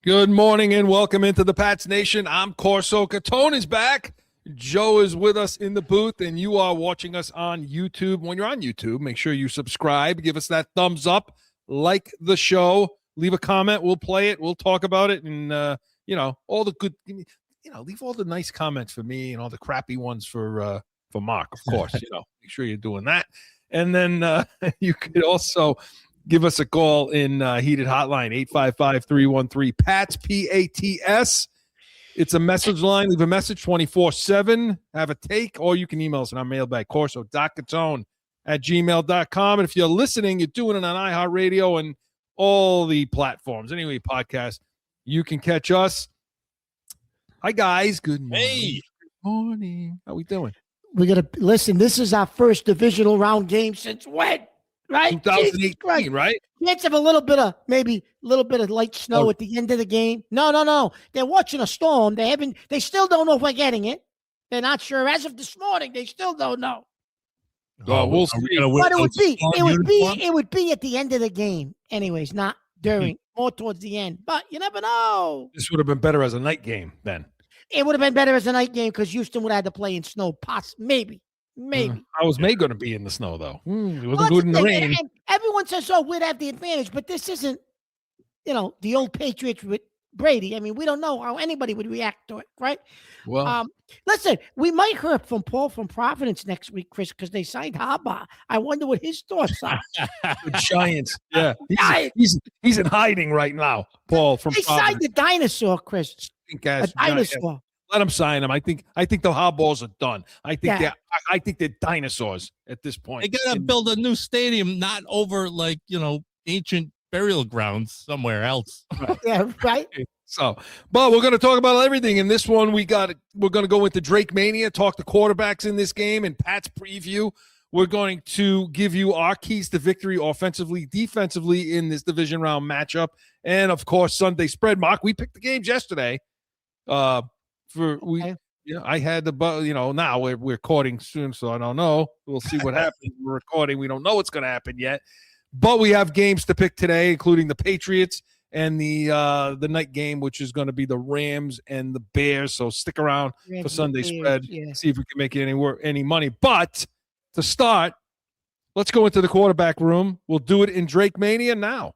Good morning and welcome into the Pats Nation. I'm CORSO. CATONE is back. Joe is with us in the booth, and you are watching us on YouTube. When you're on YouTube, make sure you subscribe, give us that thumbs up, like the show, leave a comment. We'll play it. We'll talk about it, and all the good. Leave all the nice comments for me and all the crappy ones for Mark, of course. Make sure you're doing that, and then you could also give us a call in heated hotline, 855-313-PATS, P-A-T-S. It's a message line. Leave a message 24/7. Have a take, or you can email us on our mailbag, corso.catone@gmail.com. And if you're listening, you're doing it on iHeartRadio and all the platforms. Anyway, podcast, you can catch us. Hi, guys. Good morning. Hey. Good morning. How we doing? We got to listen. This is our first divisional round game since when? Right? 2018, right? Let's have a little bit of light snow at the end of the game. No. They're watching a storm. They still don't know if we're getting it. They're not sure. As of this morning, they still don't know. We'll see. But it would be at the end of the game. Anyways, not during, more towards the end. But you never know. This would have been better as a night game then. It would have been better as a night game because Houston would have had to play in snow. Maybe. How was May going to be in the snow, though? It wasn't good in the rain. And everyone says, we'd have the advantage, but this isn't, the old Patriots with Brady. I mean, we don't know how anybody would react to it, right? Well, listen, we might hear from Paul from Providence next week, Chris, because they signed Harbaugh. I wonder what his thoughts are. The Giants. Yeah. He's in hiding right now, Paul from Providence. They signed the dinosaur, Chris. A dinosaur. Let them sign them. I think the Hardballs are done. I think they're dinosaurs at this point. They gotta build a new stadium, not over ancient burial grounds somewhere else. Right. Yeah, right. So, but we're going to talk about everything in this one. We're going to go into Drake Mania, talk to quarterbacks in this game, and Pat's preview. We're going to give you our keys to victory offensively, defensively in this division round matchup, and of course Sunday spread. Mark, we picked the games yesterday. I had now we're recording soon, so I don't know. We'll see what happens. We're recording. We don't know what's going to happen yet, but we have games to pick today, including the Patriots and the night game, which is going to be the Rams and the Bears. So stick around for Sunday spread. Yeah. See if we can make any money. But to start, let's go into the quarterback room. We'll do it in Drake Mania now.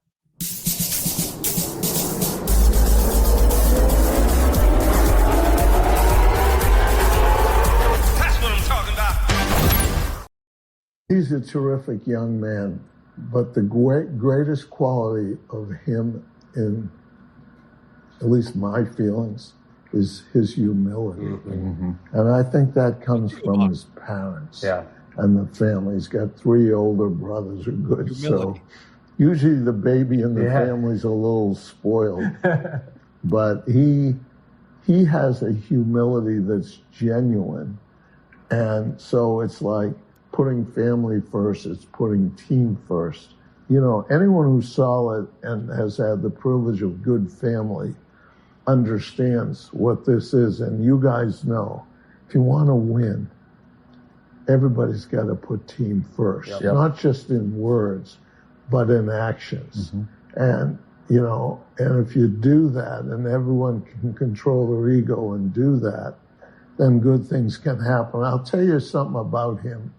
He's a terrific young man, but the greatest quality of him, in at least my feelings, is his humility. Mm-hmm. And I think that comes from his parents and the family. He's got 3 older brothers who are good. Humility. So usually the baby in the family's a little spoiled. But he has a humility that's genuine. And so it's like, putting family first, it's putting team first. Anyone who's solid and has had the privilege of good family understands what this is. And you guys know, if you want to win, everybody's got to put team first, not just in words, but in actions. Mm-hmm. And, and if you do that and everyone can control their ego and do that, then good things can happen. I'll tell you something about him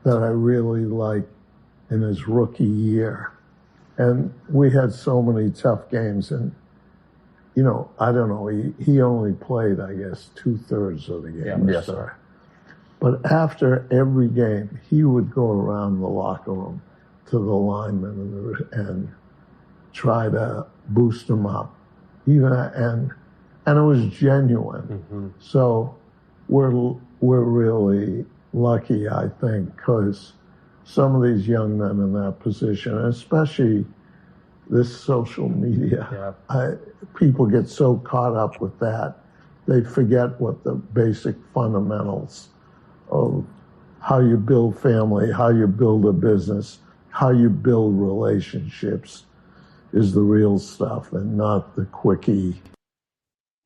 that I really liked in his rookie year. And we had so many tough games. And, I don't know, he only played, I guess, 2/3 of the game. Yes, sir. But after every game, he would go around the locker room to the linemen and try to boost them up. And it was genuine. Mm-hmm. So we're really lucky, I think, because some of these young men in that position, especially this social media, people get so caught up with that, they forget what the basic fundamentals of how you build family, how you build a business, how you build relationships is the real stuff and not the quickie.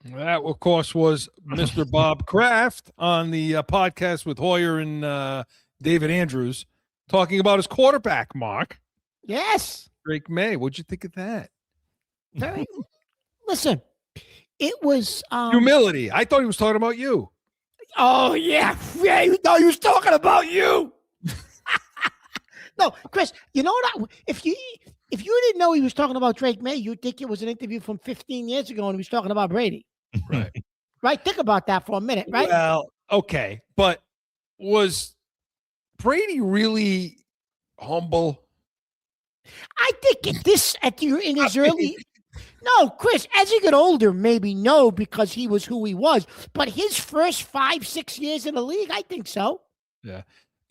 That, of course, was Mr. Bob Kraft on the podcast with Hoyer and David Andrews talking about his quarterback, Mark. Yes. Drake May. What'd you think of that? Listen, it was Humility. I thought he was talking about you. Oh yeah, you thought he was talking about you. No, Chris. You know what? If you didn't know he was talking about Drake May, you'd think it was an interview from 15 years ago, and he was talking about Brady. Right. Right. Think about that for a minute. Right. Well, okay, but was Brady really humble? I think in his early. No, Chris, as he got older, maybe no, because he was who he was. But his first 5-6 years in the league, I think so. Yeah.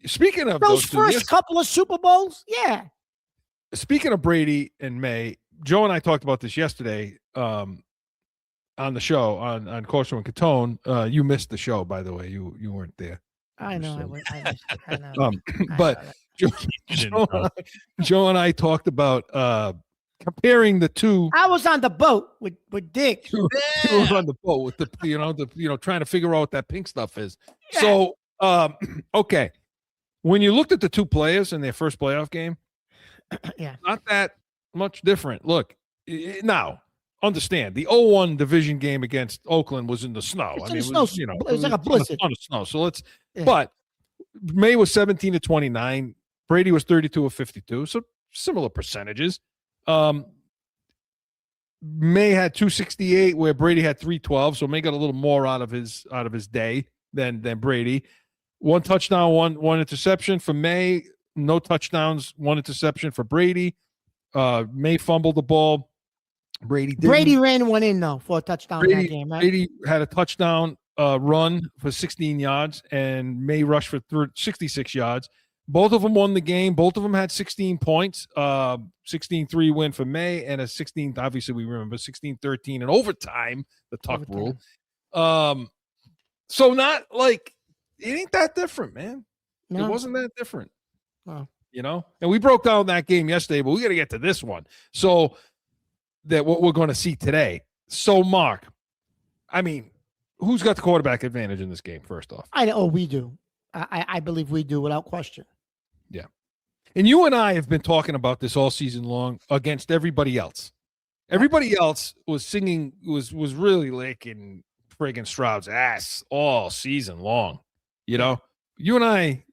Speaking of those first couple of Super Bowls, yeah. Speaking of Brady and May, Joe and I talked about this yesterday on the show on CORSO and CATONE. You missed the show, by the way. You weren't there. I know. I know. But Joe and I talked about comparing the two. I was on the boat with Dick. You were on the boat with the trying to figure out what that pink stuff is. Yeah. So okay, when you looked at the two players in their first playoff game, yeah, not that much different. Look, now understand the 0-1 division game against Oakland was in the snow. It was like a blizzard. A ton of snow. So let's. Yeah. But May was 17 of 29. Brady was 32 of 52. So similar percentages. May had 268 where Brady had 312, so May got a little more out of his day than Brady. One touchdown, one interception for May, no touchdowns, one interception for Brady. May fumbled the ball. Brady ran one in though for a touchdown in that game, right? Brady had a touchdown run for 16 yards and May rushed for 66 yards. Both of them won the game. Both of them had 16 points. 16-3 win for May and a 16, obviously we remember 16-13 in overtime, the Tuck rule. So not like, it ain't that different, man. No. It wasn't that different. Wow. And we broke down that game yesterday, but we got to get to this one. So that what we're going to see today. So Mark, I mean, who's got the quarterback advantage in this game, first off? We do. I believe we do without question. Yeah. And you and I have been talking about this all season long against everybody else. Everybody else was singing, was really licking friggin' Stroud's ass all season long. You and I,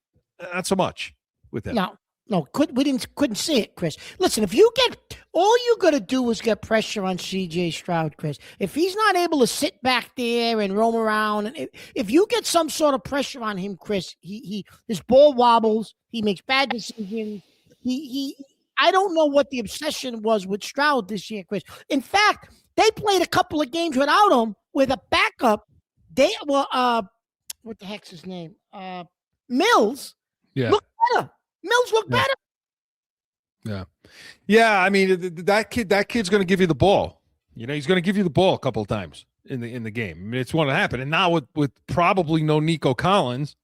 not so much with that. No, couldn't see it, Chris. Listen, if you all you got to do is get pressure on C.J. Stroud, Chris. If he's not able to sit back there and roam around, and if you get some sort of pressure on him, Chris, his ball wobbles. He makes bad decisions. I don't know what the obsession was with Stroud this year, Chris. In fact, they played a couple of games without him with a backup. What the heck's his name? Mills. Yeah. Look better. Mills look better. Yeah. I mean, that kid's going to give you the ball. He's going to give you the ball a couple of times in the game. I mean, it's going to happen. And now with probably no Nico Collins.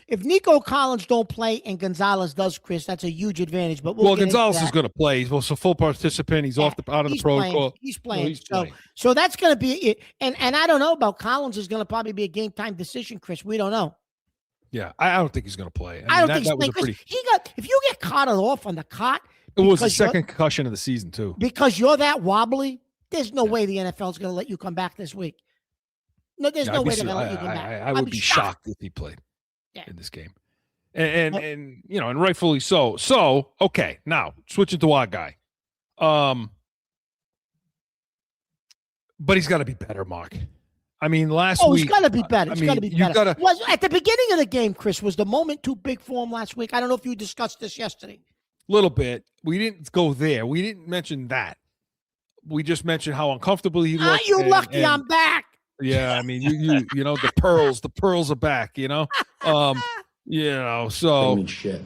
If Nico Collins don't play and Gonzalez does, Chris, that's a huge advantage. But Gonzalez is going to play. He's also a full participant. He's out of the protocol. He's playing. So that's going to be it. And I don't know about Collins is going to probably be a game time decision, Chris. We don't know. Yeah, I don't think he's going to play. I don't think he's playing. If you get carted off on the cot, it was the second concussion of the season too. Because you're that wobbly, there's no way the NFL is going to let you come back this week. No, there's no way they're going to let you come back. I would be shocked if he played in this game, and rightfully so. So okay, now switching to our guy, but he's got to be better, Mark. I mean, last week. He's got to be better. He's got to be better. At the beginning of the game, Chris, was the moment too big for him last week? I don't know if you discussed this yesterday. Little bit. We didn't go there. We didn't mention that. We just mentioned how uncomfortable he looked. Are you lucky I'm back? Yeah, I mean, you know, the pearls are back. So. I mean, shit.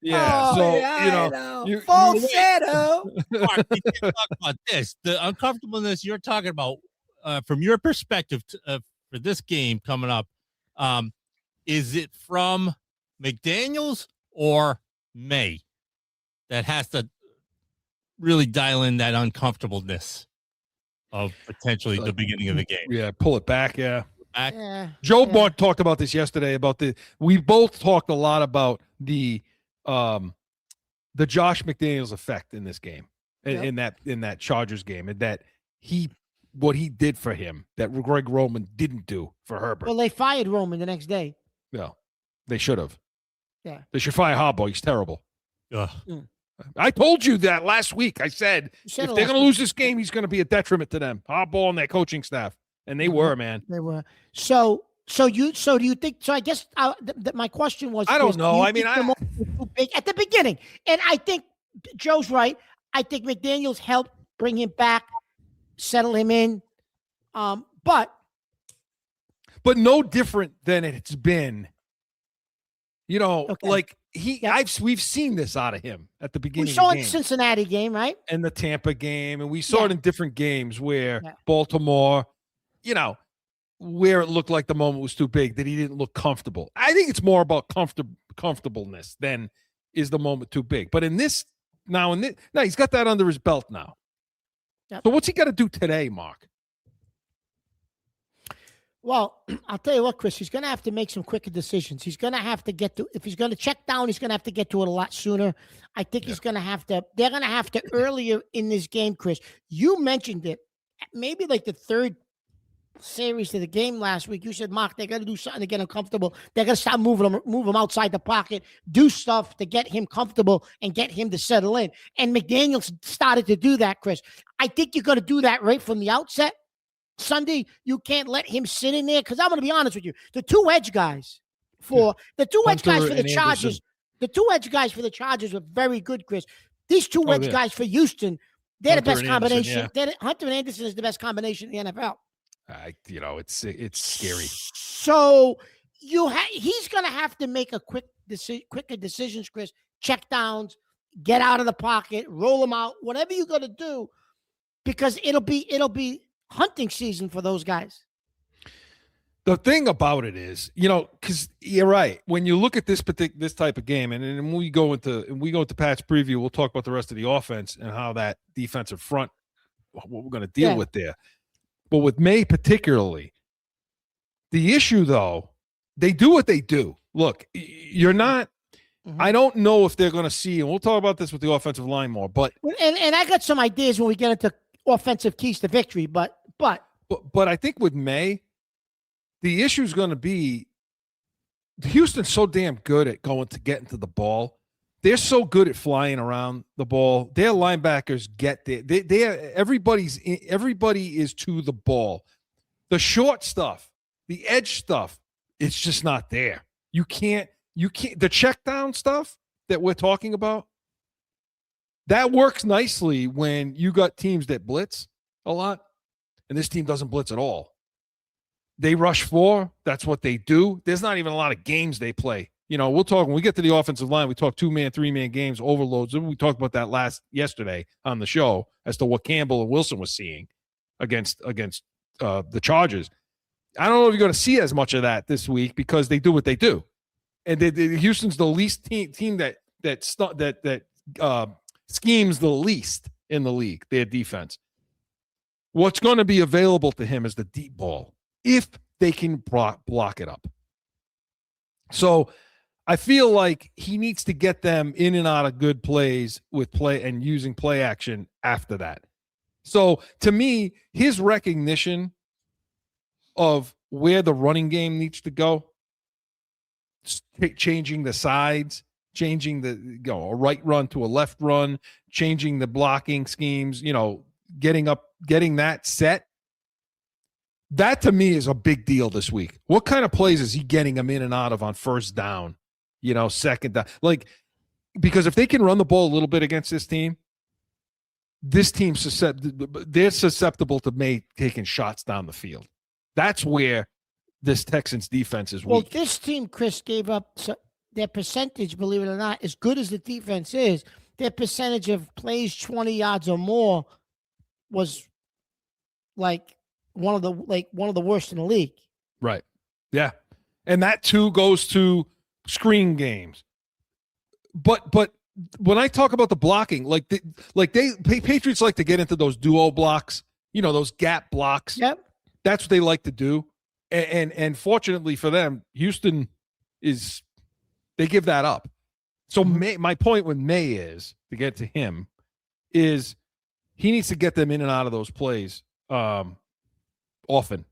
Yeah, falsetto. Mark, we can talk about this. The uncomfortableness you're talking about. From your perspective for this game coming up, is it from McDaniels or May that has to really dial in that uncomfortableness of potentially the beginning of the game? Yeah, pull it back. Yeah. Joe Bart talked about this yesterday we both talked a lot about the Josh McDaniels effect in this game, in that Chargers game, and that he what he did for him that Greg Roman didn't do for Herbert. Well, they fired Roman the next day. No, they should have. Yeah. They should fire Harbaugh. He's terrible. Ugh. I told you that last week. I said if they're going to lose this game, he's going to be a detriment to them. Harbaugh and their coaching staff. And they were, man. They were. So do you think? So I guess my question was. I don't know. I mean, too big at the beginning, and I think Joe's right. I think McDaniels helped bring him back, settle him in, but no different than it's been. You know, okay. like we've seen this out of him at the beginning. We saw of it the in game. Cincinnati game, right? And the Tampa game, and we saw it in different games where Baltimore, you know, where it looked like the moment was too big, that he didn't look comfortable. I think it's more about comfortableness than is the moment too big. But in this now he's got that under his belt now. Yep. So what's he got to do today, Mark? Well, I'll tell you what, Chris, he's going to have to make some quicker decisions. He's going to have to get to, if he's going to check down, he's going to have to get to it a lot sooner. I think he's going to have to, they're going to have to earlier in this game, Chris. You mentioned it, maybe like the third series to the game last week. You said, Mark, they're going to do something to get him comfortable. They're going to start move him outside the pocket, do stuff to get him comfortable and get him to settle in. And McDaniels started to do that, Chris. I think you're going to do that right from the outset. Sunday, you can't let him sit in there because I'm going to be honest with you. The two edge guys for the Chargers, the two edge guys for the Chargers were very good, Chris. These two edge guys for Houston, they're the best combination. Hunter and Anderson is the best combination in the NFL. It's scary. So he's going to have to make a quicker decisions, Chris. Check downs, get out of the pocket, roll them out, whatever you're going to do, because it'll be hunting season for those guys. The thing about it is, because you're right. When you look at this type of game, and when we go into Pat's preview, we'll talk about the rest of the offense and how that defensive front, what we're going to deal with there. But with May particularly, the issue though, they do what they do. Look, you're not. Mm-hmm. I don't know if they're going to see, and we'll talk about this with the offensive line more. But and I got some ideas when we get into offensive keys to victory, but I think with May, the issue is going to be Houston's so damn good at getting to the ball. They're so good at flying around the ball. Their linebackers get there. Everybody is to the ball. The short stuff, the edge stuff, it's just not there. You can't. The check down stuff that we're talking about, that works nicely when you got teams that blitz a lot, and this team doesn't blitz at all. They rush 4. That's what they do. There's not even a lot of games they play. We'll talk when we get to the offensive line. We talk 2-man, 3-man games, overloads. We talked about that yesterday on the show as to what Campbell and Wilson was seeing against the Chargers. I don't know if you're going to see as much of that this week because they do what they do, and Houston's the least team that schemes the least in the league, their defense. What's going to be available to him is the deep ball if they can block it up. So I feel like he needs to get them in and out of good plays with play and using play action after that. So to me, his recognition of where the running game needs to go, changing the sides, changing a right run to a left run, changing the blocking schemes, getting that set. That to me is a big deal this week. What kind of plays is he getting them in and out of on first down, second down? Because if they can run the ball a little bit against this team's they're susceptible to May taking shots down the field. That's where this Texans defense is weak. Well, this team, Chris, gave up their percentage, believe it or not, as good as the defense is, their percentage of plays 20 yards or more was like one of the worst in the league. Right. Yeah. And that too goes to screen games. But when I talk about the blocking, Patriots like to get into those duo blocks, those gap blocks. Yep. That's what they like to do. And fortunately for them, Houston they give that up. So my point with May is, to get to him, is he needs to get them in and out of those plays often.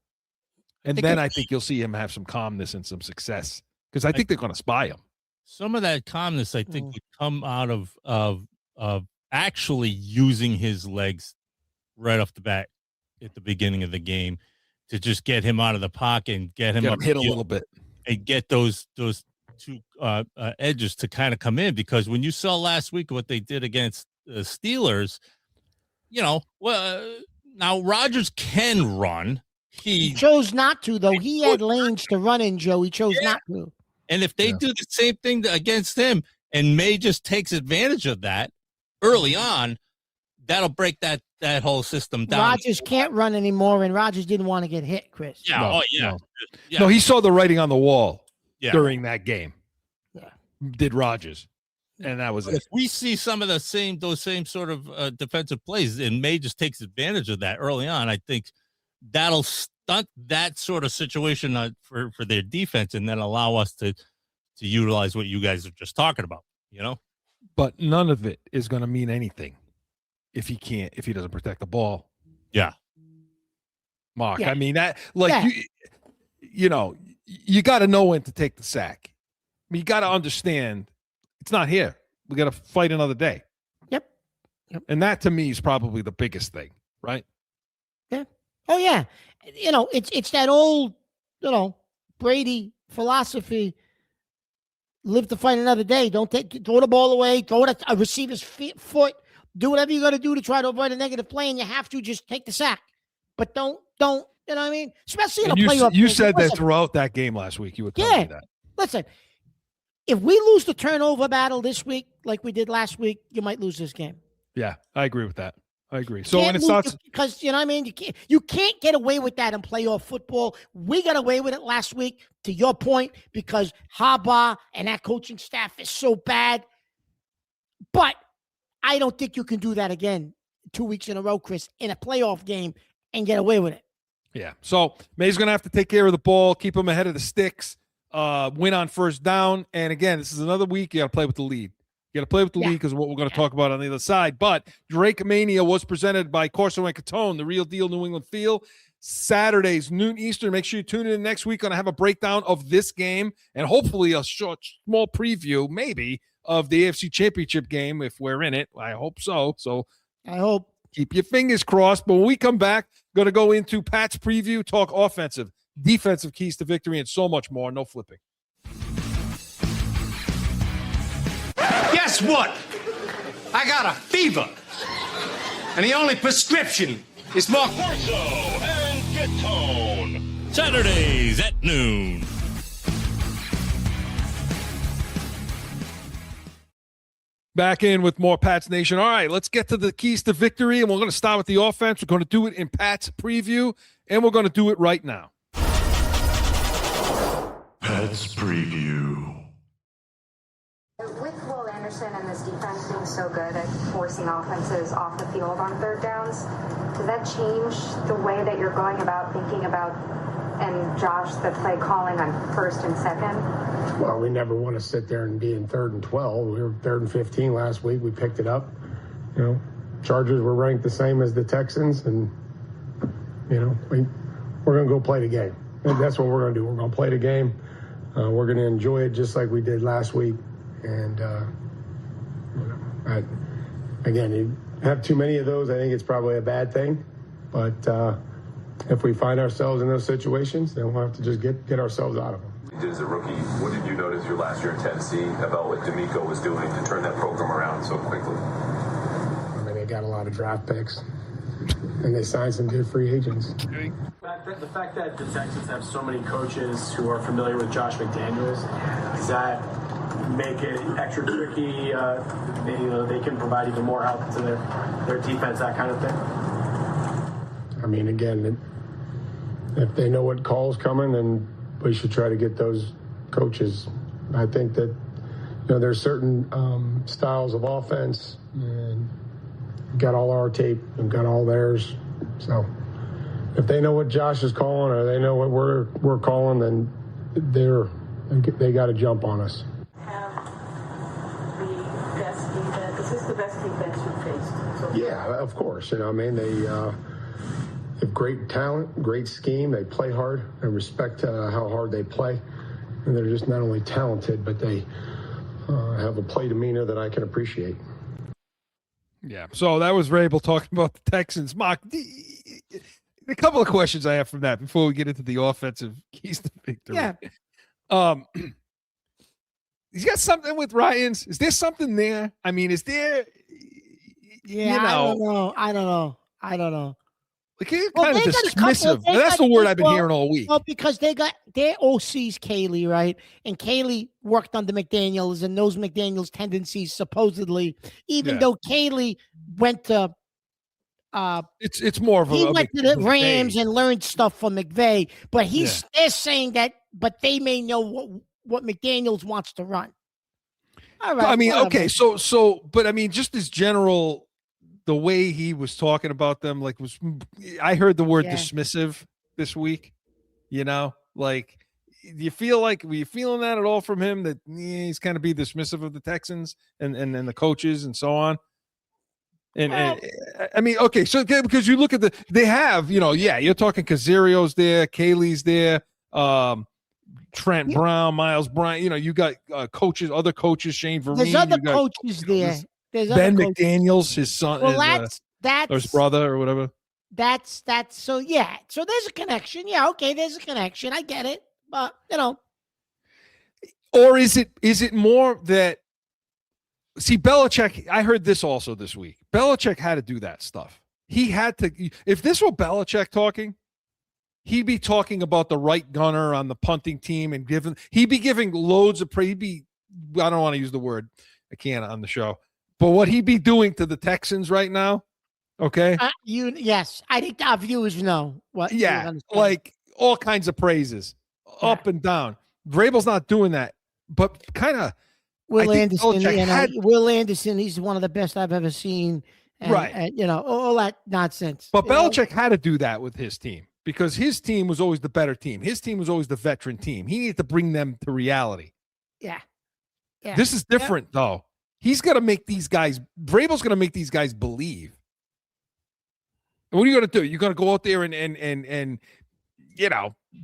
And think then it- I think you'll see him have some calmness and some success because I think they're going to spy him. Some of that calmness, I think, would come out of actually using his legs right off the bat at the beginning of the game to just get him out of the pocket and get him Get up him hit a field little bit. and get those two edges to kind of come in, because when you saw last week what they did against the Steelers, now Rodgers can run. He chose not to, though. He had lanes to run in, Joe. He chose not to. And if they do the same thing against him and May just takes advantage of that early on, that'll break that whole system down. Rodgers can't run anymore, and Rodgers didn't want to get hit, Chris. Yeah. No, he saw the writing on the wall during that game. Yeah. Did Rodgers. And that was it. If we see some of those same sort of defensive plays, and May just takes advantage of that early on, I think that'll stunt that sort of situation for their defense, and then allow us to utilize what you guys are just talking about. But none of it is going to mean anything if he doesn't protect the ball. Yeah, Mark. Yeah. I mean that, you got to know when to take the sack. I mean, you got to understand it's not here. We got to fight another day. Yep. And that to me is probably the biggest thing, right? Yeah. Oh yeah. It's that old, Brady philosophy. Live to fight another day. Don't throw the ball away. Throw it at a receiver's foot. Do whatever you got to do to try to avoid a negative play, and you have to just take the sack. But don't. You know what I mean? Especially in a playoff. You said that throughout that game last week. You were telling me that. Listen, if we lose the turnover battle this week, like we did last week, you might lose this game. Yeah, I agree with that. I agree. So when it starts, because you know what I mean, you can't get away with that in playoff football. We got away with it last week, to your point, because Harbaugh and that coaching staff is so bad. But I don't think you can do that again 2 weeks in a row, Chris, in a playoff game and get away with it. Yeah. So May's going to have to take care of the ball, keep him ahead of the sticks, win on first down. And again, this is another week. You got to play with the lead. You got to play with the lead because of what we're going to talk about on the other side. But Drake Mania was presented by CORSO and CATONE, the real deal New England feel. Saturdays, noon Eastern. Make sure you tune in next week. Going to have a breakdown of this game and hopefully a small preview, maybe, of the AFC Championship game if we're in it. I hope so. So I hope. Keep your fingers crossed. But when we come back, going to go into Pat's preview, talk offensive, defensive keys to victory, and so much more. No flipping. Guess what? I got a fever. And the only prescription is more CORSO and CATONE. Saturdays at noon. Back in with more Pat's Nation. All right, let's get to the keys to victory, and we're going to start with the offense. We're going to do it in Pat's preview, and we're going to do it right now. Pat's preview. With Will Anderson and this defense being so good at forcing offenses off the field on third downs, does that change the way that you're going about thinking about, and Josh, the play calling on first and second? Well, we never want to sit there and be in 3rd and 12. We were 3rd and 15 last week. We picked it up. Chargers were ranked the same as the Texans, and we're going to go play the game. And that's what we're going to do. We're going to play the game. We're going to enjoy it just like we did last week. And again, you have too many of those, I think it's probably a bad thing. But if we find ourselves in those situations, then we'll have to just get ourselves out of them. As a rookie, what did you notice your last year in Tennessee about what D'Amico was doing to turn that program around so quickly? I mean, they got a lot of draft picks, and they signed some good free agents. The fact that the Texans have so many coaches who are familiar with Josh McDaniels, does that make it extra tricky? They can provide even more help to their defense, that kind of thing? I mean, again, if they know what call's coming, then we should try to get those coaches. I think that there's certain styles of offense, and got all our tape and got all theirs. So if they know what Josh is calling or they know what we're calling, then they got to jump on us. Have the best defense. Is this the best defense you've faced? Yeah, of course. They have great talent, great scheme. They play hard. I respect how hard they play. And they're just not only talented, but they have a play demeanor that I can appreciate. Yeah. So that was Rabel talking about the Texans. Mark, a couple of questions I have from that before we get into the offensive keys to victory. Yeah. He's got something with Ryans. Is there something there? I mean, is there? Yeah, I don't know. Like, kind of dismissive. That's the word I've been hearing all week. Well, because they got their OC's Kaylee, right? And Kaylee worked under McDaniels and knows McDaniels' tendencies, supposedly, even though Kaylee went to it's more of he a went to the Rams and learned stuff from McVay, but they're saying that, but they may know what McDaniels wants to run. All right. I mean, whatever. okay, but I mean, just as general, the way he was talking about them, like I heard the word dismissive this week. You know, like, do you feel like, were you feeling that at all from him, that he's kind of be dismissive of the Texans and the coaches and so on? And I mean, okay, so because you look at they have, you're talking Kazirio's there, Kaylee's there, Trent Brown, Miles Bryant, you got other coaches, Shane Vereen. There's other coaches there. There's Ben other McDaniels, his son, well, that's or his brother or whatever. That's so yeah. So there's a connection. Yeah, okay, there's a connection. I get it, but or is it more that? See, Belichick. I heard this also this week. Belichick had to do that stuff. He had to. If this were Belichick talking, he'd be talking about the right gunner on the punting team and he'd be giving loads of praise. I don't want to use the word. I can't on the show. But what he'd be doing to the Texans right now, okay? Yes, I think our viewers know what. Yeah, like all kinds of praises, up and down. Vrabel's not doing that, but kind of. Will Anderson, he's one of the best I've ever seen. And, right. And, all that nonsense. But Belichick had to do that with his team because his team was always the better team. His team was always the veteran team. He needed to bring them to reality. Yeah. This is different, though. He's got to make these guys, Vrabel's going to make these guys believe. And what are you going to do? You're going to go out there and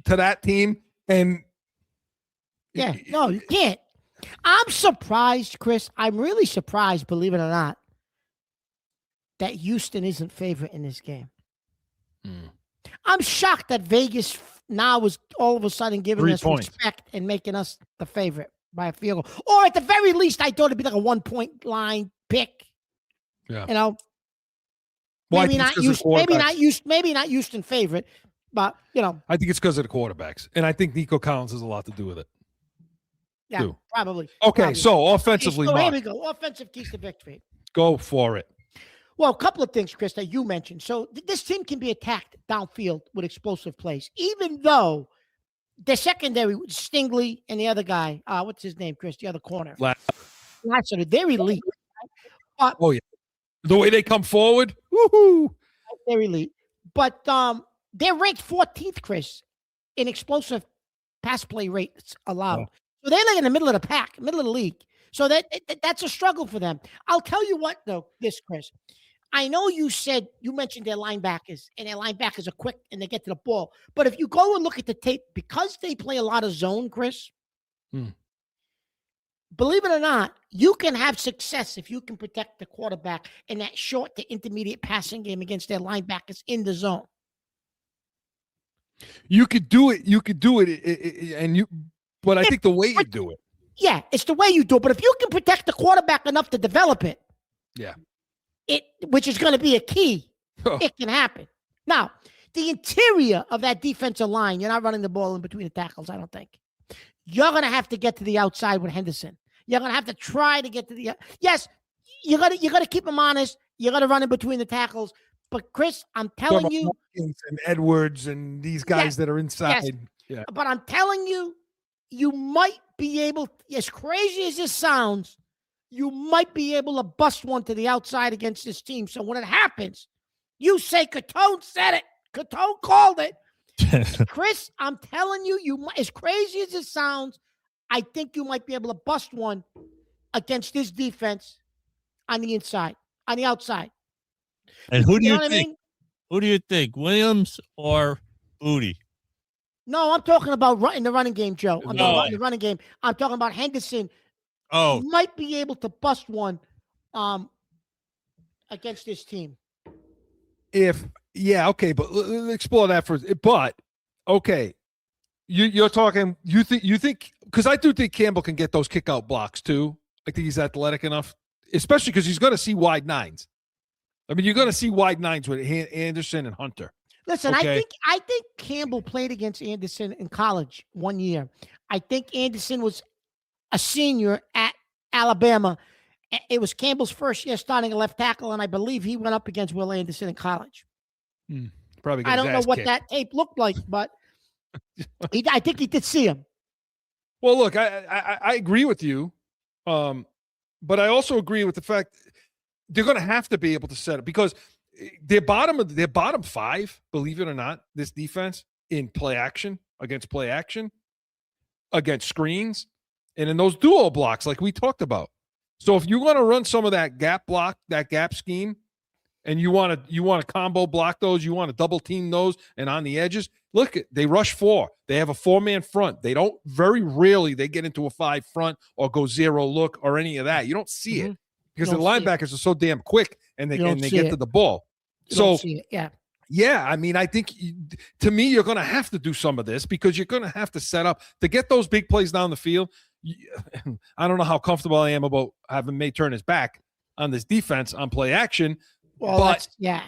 to that team and. Yeah, no, you can't. I'm surprised, Chris. I'm really surprised, believe it or not, that Houston isn't favorite in this game. I'm shocked that Vegas now is all of a sudden giving us respect and making us the favorite by a field goal. Or at the very least, I thought it'd be like a 1-point line pick. Yeah. Well, maybe not Houston favorite, but I think it's because of the quarterbacks. And I think Nico Collins has a lot to do with it. Yeah, too. Probably. Okay, probably. so offensively, so here we go. Offensive keys to victory. Go for it. Well, a couple of things, Chris, that you mentioned. So this team can be attacked downfield with explosive plays, even though the secondary, Stingley and the other guy, what's his name, Chris, the other corner. Lassiter, they're elite. Oh, yeah. The way they come forward, woohoo. They're elite. But they're ranked 14th, Chris, in explosive pass play rates allowed. So they're like in the middle of the pack, middle of the league. So that's a struggle for them. I'll tell you what, though, Chris. I know you mentioned their linebackers, and their linebackers are quick and they get to the ball. But if you go and look at the tape, because they play a lot of zone, Chris, believe it or not, you can have success if you can protect the quarterback in that short to intermediate passing game against their linebackers in the zone. You could do it. But I think the way you do it. Yeah, it's the way you do it. But if you can protect the quarterback enough to develop it, which is going to be a key, it can happen. Now, the interior of that defensive line, you're not running the ball in between the tackles, I don't think. You're going to have to get to the outside with Henderson. You're going to have to try to get to the yes, you got to keep him honest. You got to run in between the tackles. But Chris, I'm telling you, and Edwards and these guys that are inside. Yes. Yeah. But I'm telling you, you might be able, as crazy as this sounds, you might be able to bust one to the outside against this team. So when it happens, you say Catone said it. Catone called it. Chris, I'm telling you, as crazy as it sounds, I think you might be able to bust one against this defense on the inside, on the outside. And who do you think? I mean? Who do you think, Williams or Booty? No, I'm talking about in the running game, Joe. I'm talking No. about in the running game. I'm talking about Henderson. Oh, Might be able to bust one against this team. Okay, but let's explore that first. But okay, you're talking. You think because I do think Campbell can get those kick out blocks too. I think he's athletic enough, especially because he's going to see wide nines. I mean, you're going to see wide nines with Anderson and Hunter. Listen, Okay. I think Campbell played against Anderson in college one year. I think Anderson was a senior at Alabama. It was Campbell's first year starting a left tackle, and I believe he went up against Will Anderson in college. Probably. I don't know what that tape looked like, but I think he did see him. Well, look, I agree with you, but I also agree with the fact they're going to have to be able to set it because they're bottom five, believe it or not, this defense in play action, against screens, and in those duo blocks like we talked about. So if you want to run some of that gap block, that gap scheme, and you want to combo block those, you want to double team those, and on the edges, look, they rush 4. They have a 4-man front. They don't very rarely they get into a 5 front or go 0 look or any of that. You don't see it because the linebackers are so damn quick and they get to the ball. Yeah, I mean, I think to me, you're going to have to do some of this because you're going to have to set up to get those big plays down the field. I don't know how comfortable I am about having May turn his back on this defense on play action. Well, but yeah.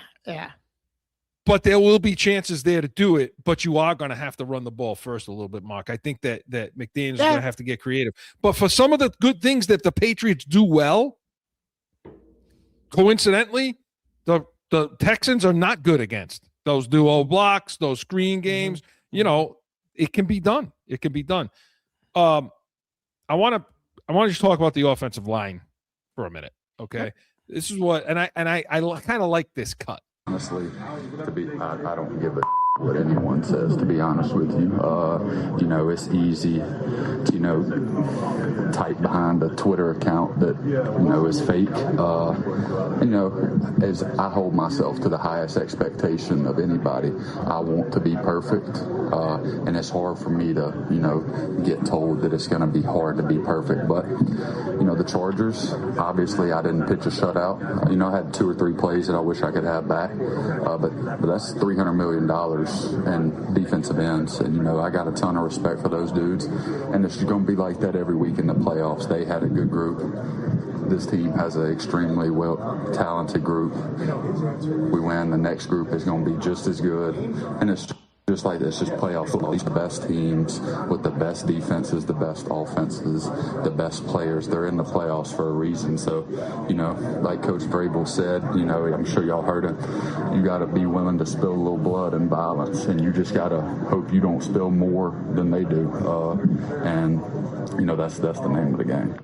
But there will be chances there to do it, but you are going to have to run the ball first a little bit, Mark. I think that McDaniels is going to have to get creative. But for some of the good things that the Patriots do well, coincidentally, the Texans are not good against those duo blocks, those screen games. You know, it can be done. It can be done. I want to just talk about the offensive line for a minute. Okay. This is what, and I kind of like this cut. Honestly, I don't give a what anyone says, to be honest with you. You know, it's easy to, you know, type behind a Twitter account that, you know, is fake. You know, as I hold myself to the highest expectation of anybody, I want to be perfect. And it's hard for me to, you know, get told that it's going to be hard to be perfect. But, you know, the Chargers, obviously I didn't pitch a shutout. You know, I had 2 or 3 plays that I wish I could have back. But that's $300 million and defensive ends, and you know I got a ton of respect for those dudes, and it's going to be like that every week in the playoffs. They had a good group. This team has an extremely well talented group. We win, the next group is going to be just as good, and it's just like this, just playoff football. These are the best teams with the best defenses, the best offenses, the best players. They're in the playoffs for a reason. So, you know, like Coach Vrabel said, you know, I'm sure y'all heard it, you got to be willing to spill a little blood and violence, and you just got to hope you don't spill more than they do. And, you know, that's the name of the game.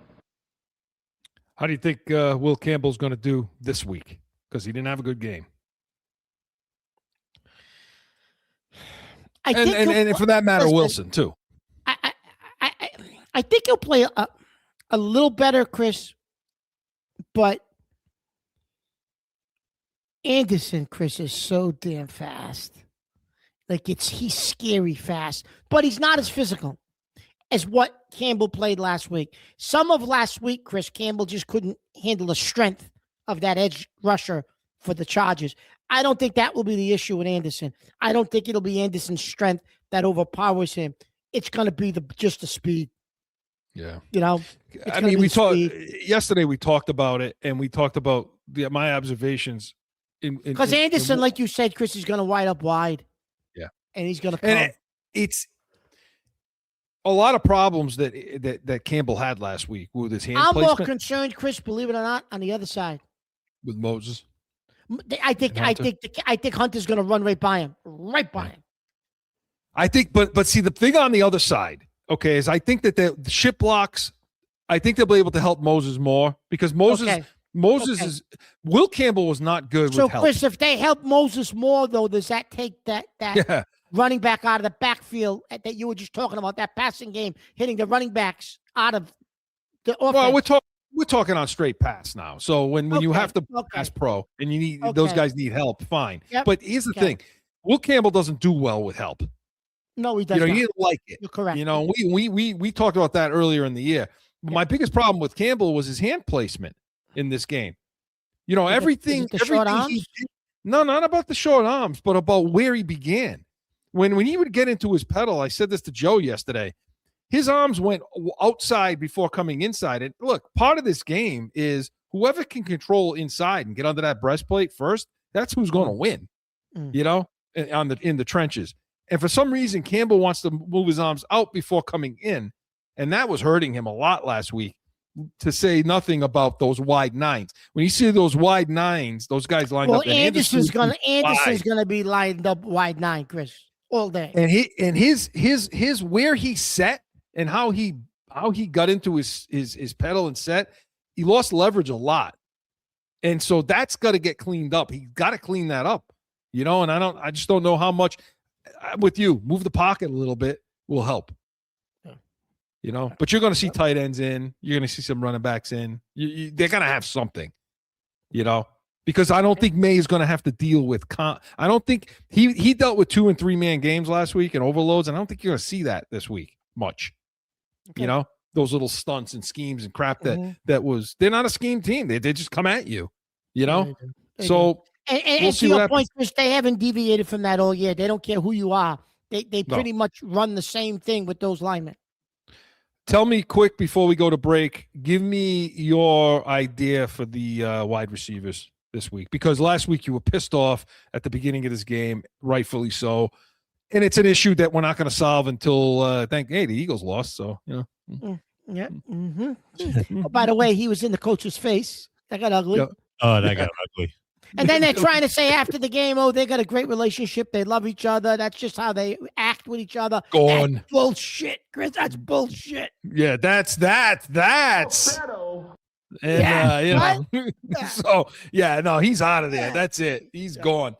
How do you think Will Campbell's going to do this week? Because he didn't have a good game. And for that matter, Wilson too. I think he'll play a little better, Chris. But Anderson, Chris, is so damn fast. Like he's scary fast, but he's not as physical as what Campbell played last week. Some of last week, Chris, Campbell just couldn't handle the strength of that edge rusher for the Chargers. I don't think that will be the issue with Anderson. I don't think it'll be Anderson's strength that overpowers him. It's going to be just the speed. Yeah. You know, I mean, yesterday we talked about it, and we talked about my observations. Because Anderson, like you said, Chris, is going to wide up wide. Yeah. And he's going to come. And it's a lot of problems that Campbell had last week with his hand placement. I'm more concerned, Chris, believe it or not, on the other side. With Moses. I think Hunter's going to run right by him. I think, but see, the thing on the other side, okay, is I think that the ship blocks, I think they'll be able to help Moses more because Moses is Will Campbell was not good with help. So, Chris, if they help Moses more, though, does that take that running back out of the backfield that you were just talking about, that passing game, hitting the running backs out of the offense? Well, we're talking on straight pass now. So when you have to pass pro and you need those guys need help, fine. Yep. But here's the thing: Will Campbell doesn't do well with help. No, he does not. He didn't like it. You're correct. We talked about that earlier in the year. But my biggest problem with Campbell was his hand placement in this game. Everything he did, no, not about the short arms, but about where he began. When he would get into his pedal, I said this to Joe yesterday, his arms went outside before coming inside. And look, part of this game is whoever can control inside and get under that breastplate first, that's who's going to win, in the trenches. And for some reason, Campbell wants to move his arms out before coming in, and that was hurting him a lot last week, to say nothing about those wide nines. When you see those wide nines, those guys lined up. Anderson's gonna be lined up wide 9, Chris, all day. And his where he set and how he got into his pedal and set, he lost leverage a lot. And so that's got to get cleaned up. He got to clean that up, and I just don't know how much. With you, move the pocket a little bit will help. But you're going to see tight ends in. You're going to see some running backs in. They're going to have something, because I don't think May is going to have to deal with. I don't think he dealt with 2 and 3 man games last week and overloads. And I don't think you're going to see that this week much. Okay. Those little stunts and schemes and crap they're not a scheme team. They just come at you, So. And to your point, Chris, they haven't deviated from that all year. They don't care who you are. They pretty much run the same thing with those linemen. Tell me quick before we go to break, give me your idea for the wide receivers this week, because last week you were pissed off at the beginning of this game, rightfully so. And it's an issue that we're not going to solve until the Eagles lost. So, Yeah. Mm-hmm. Oh, by the way, he was in the coach's face. That got ugly. Yep. Oh, that got ugly. And then they're trying to say after the game, they got a great relationship. They love each other. That's just how they act with each other. That's bullshit, Chris. That's bullshit. Yeah, that's. And, So, no, he's out of there. That's it. He's gone.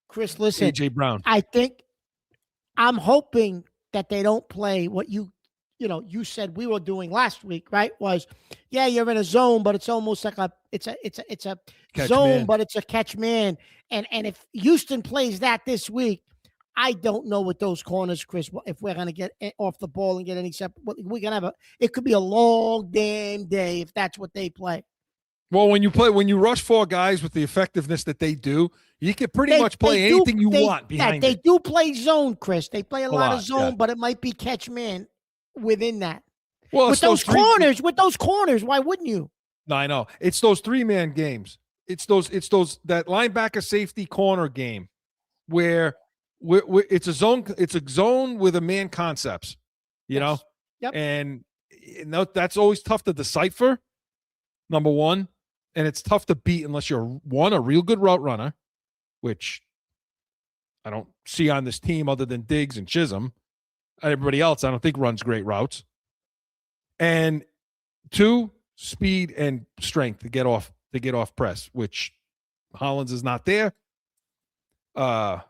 Chris, listen. A.J. Brown. I'm hoping that they don't play what you said we were doing last week, right? Was, you're in a zone, but it's almost like it's a catch zone, man. but it's a catch man. And if Houston plays that this week, I don't know what those corners, Chris, if we're going to get off the ball and get any separate. We're going to it could be a long damn day if that's what they play. Well, when you rush 4 guys with the effectiveness that they do, you can pretty much play anything you want behind They it. do play zone, Chris. They play a lot of zone, but it might be catch man within that. Well, with those corners, why wouldn't you? No, I know. It's those 3-man games. It's that linebacker safety corner game where it's a zone with a man concepts, Yep. And that's always tough to decipher. Number one, and it's tough to beat unless you're a real good route runner, which I don't see on this team other than Diggs and Chisholm. Everybody else, I don't think runs great routes. And 2, speed and strength to get off press, which Hollins is not there. So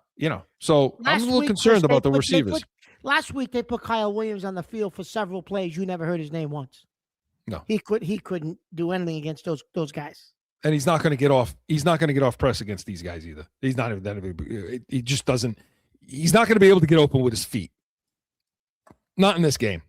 I'm a little concerned about the receivers. Last week they put Kyle Williams on the field for several plays. You never heard his name once. No, he couldn't do anything against those guys. And he's not going to get off. He's not going to get off press against these guys either. He's not even that. He just doesn't. He's not going to be able to get open with his feet. Not in this game.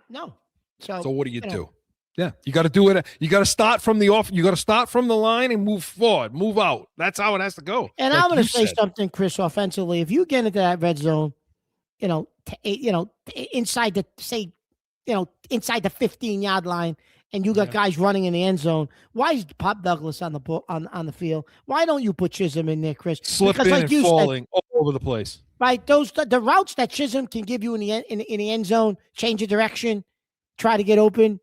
No. So what do you do? Yeah, you got to do it. You got to start from the off. You got to start from the line and move forward, move out. That's how it has to go. And I'm going to say something, Chris. Offensively, if you get into that red zone, inside the 15-yard line, and you got guys running in the end zone, why is Pop Douglas on the field? Why don't you put Chisholm in there, Chris? Slipping and falling all over the place. Right, the routes that Chisholm can give you in the end zone, change of direction, try to get open.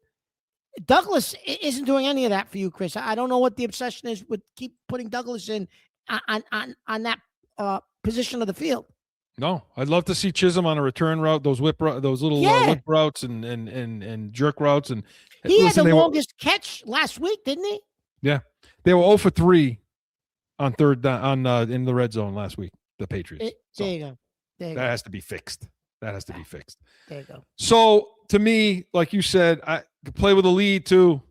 Douglas isn't doing any of that for you, Chris. I don't know what the obsession is with keep putting Douglas in on that position of the field. No, I'd love to see Chisholm on a return route, those whip routes and jerk routes. And he had the longest catch last week, didn't he? Yeah, they were 0 for 3 on third down in the red zone last week. The Patriots. There you go. That has to be fixed. There you go. So to me, like you said, I could play with a lead too.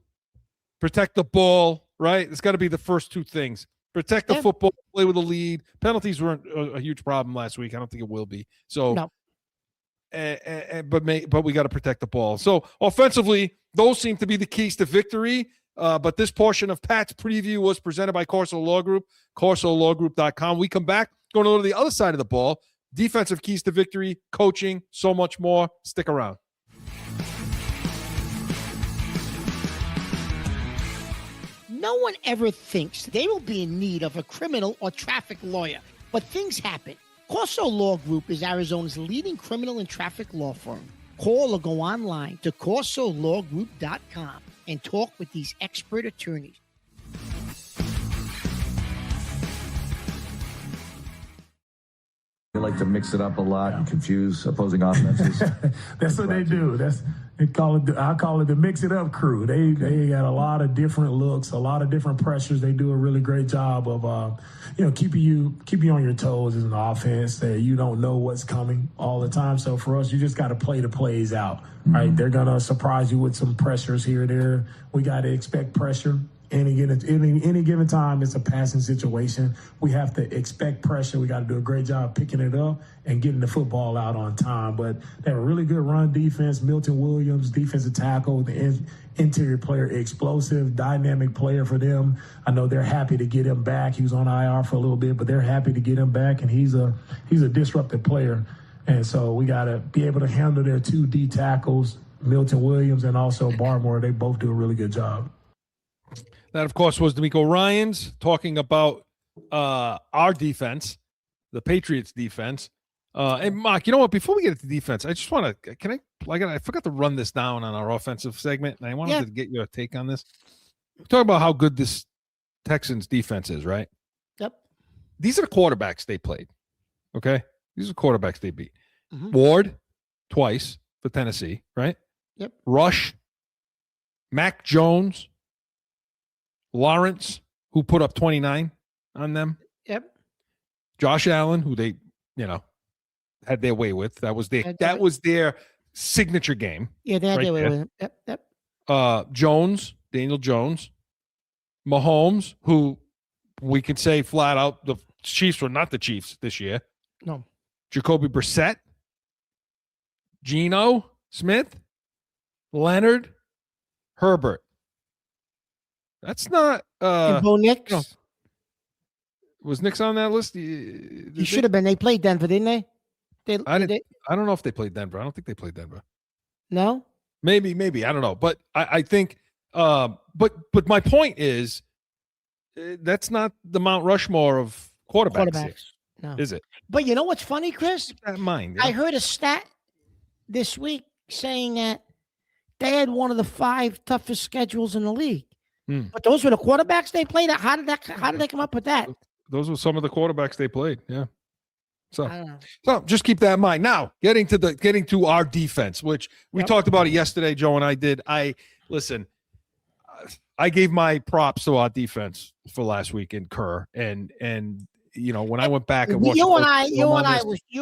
protect the ball, right? It's got to be the first two things. Protect the football, play with a lead. Penalties weren't a huge problem last week. I don't think it will be. So, no. But we got to protect the ball. So offensively, those seem to be the keys to victory. But this portion of Pat's preview was presented by CORSO Law Group, CORSOLawGroup.com. We come back, going to go to the other side of the ball. Defensive keys to victory, coaching, so much more. Stick around. No one ever thinks they will be in need of a criminal or traffic lawyer, but things happen. CORSO Law Group is Arizona's leading criminal and traffic law firm. Call or go online to CORSOLawGroup.com and talk with these expert attorneys. They like to mix it up a lot and confuse opposing offenses. That's what they do. I call it the mix it up crew. They got a lot of different looks, a lot of different pressures. They do a really great job of keeping you on your toes as an offense. That you don't know what's coming all the time. So for us, you just got to play the plays out. Right? They're gonna surprise you with some pressures here or there. We got to expect pressure. Any given time, it's a passing situation. We have to expect pressure. We got to do a great job picking it up and getting the football out on time. But they have a really good run defense. Milton Williams, defensive tackle, the interior player, explosive, dynamic player for them. I know they're happy to get him back. He was on IR for a little bit, but they're happy to get him back, and he's a disruptive player. And so we got to be able to handle their two D tackles, Milton Williams and also Barmore. They both do a really good job. That, of course, was D'Amico Ryans talking about our defense, the Patriots defense. And Mark, you know what? Before we get into defense, I just want to I forgot to run this down on our offensive segment, and I wanted to get your take on this. Talk about how good this Texans defense is, right? Yep. These are the quarterbacks they played. Okay, these are the quarterbacks they beat. Mm-hmm. Ward twice for Tennessee, right? Yep. Rush, Mac Jones, Lawrence, who put up 29 on them. Yep. Josh Allen, who they, had their way with. That was their signature game. Yeah, they had their way with him. Yep. Jones, Daniel Jones, Mahomes, who we can say flat out the Chiefs were not the Chiefs this year. No. Jacoby Brissett, Geno Smith, Leonard, Herbert. That's not and Bo Nix. No. Was Nix on that list? He should have been. They played Denver, didn't they? I don't know if they played Denver. I don't think they played Denver. No? Maybe. I don't know. But I think but my point is that's not the Mount Rushmore of quarterbacks. No. Is it? But you know what's funny, Chris? Keep that in mind. I heard a stat this week saying that they had one of the 5 toughest schedules in the league. But those were the quarterbacks they played. How did they come up with that? Those were some of the quarterbacks they played. Yeah. So just keep that in mind. Now, getting to our defense, which we talked about it yesterday, Joe and I did. I gave my props to our defense for last week in Kerr, and when I went back and watched you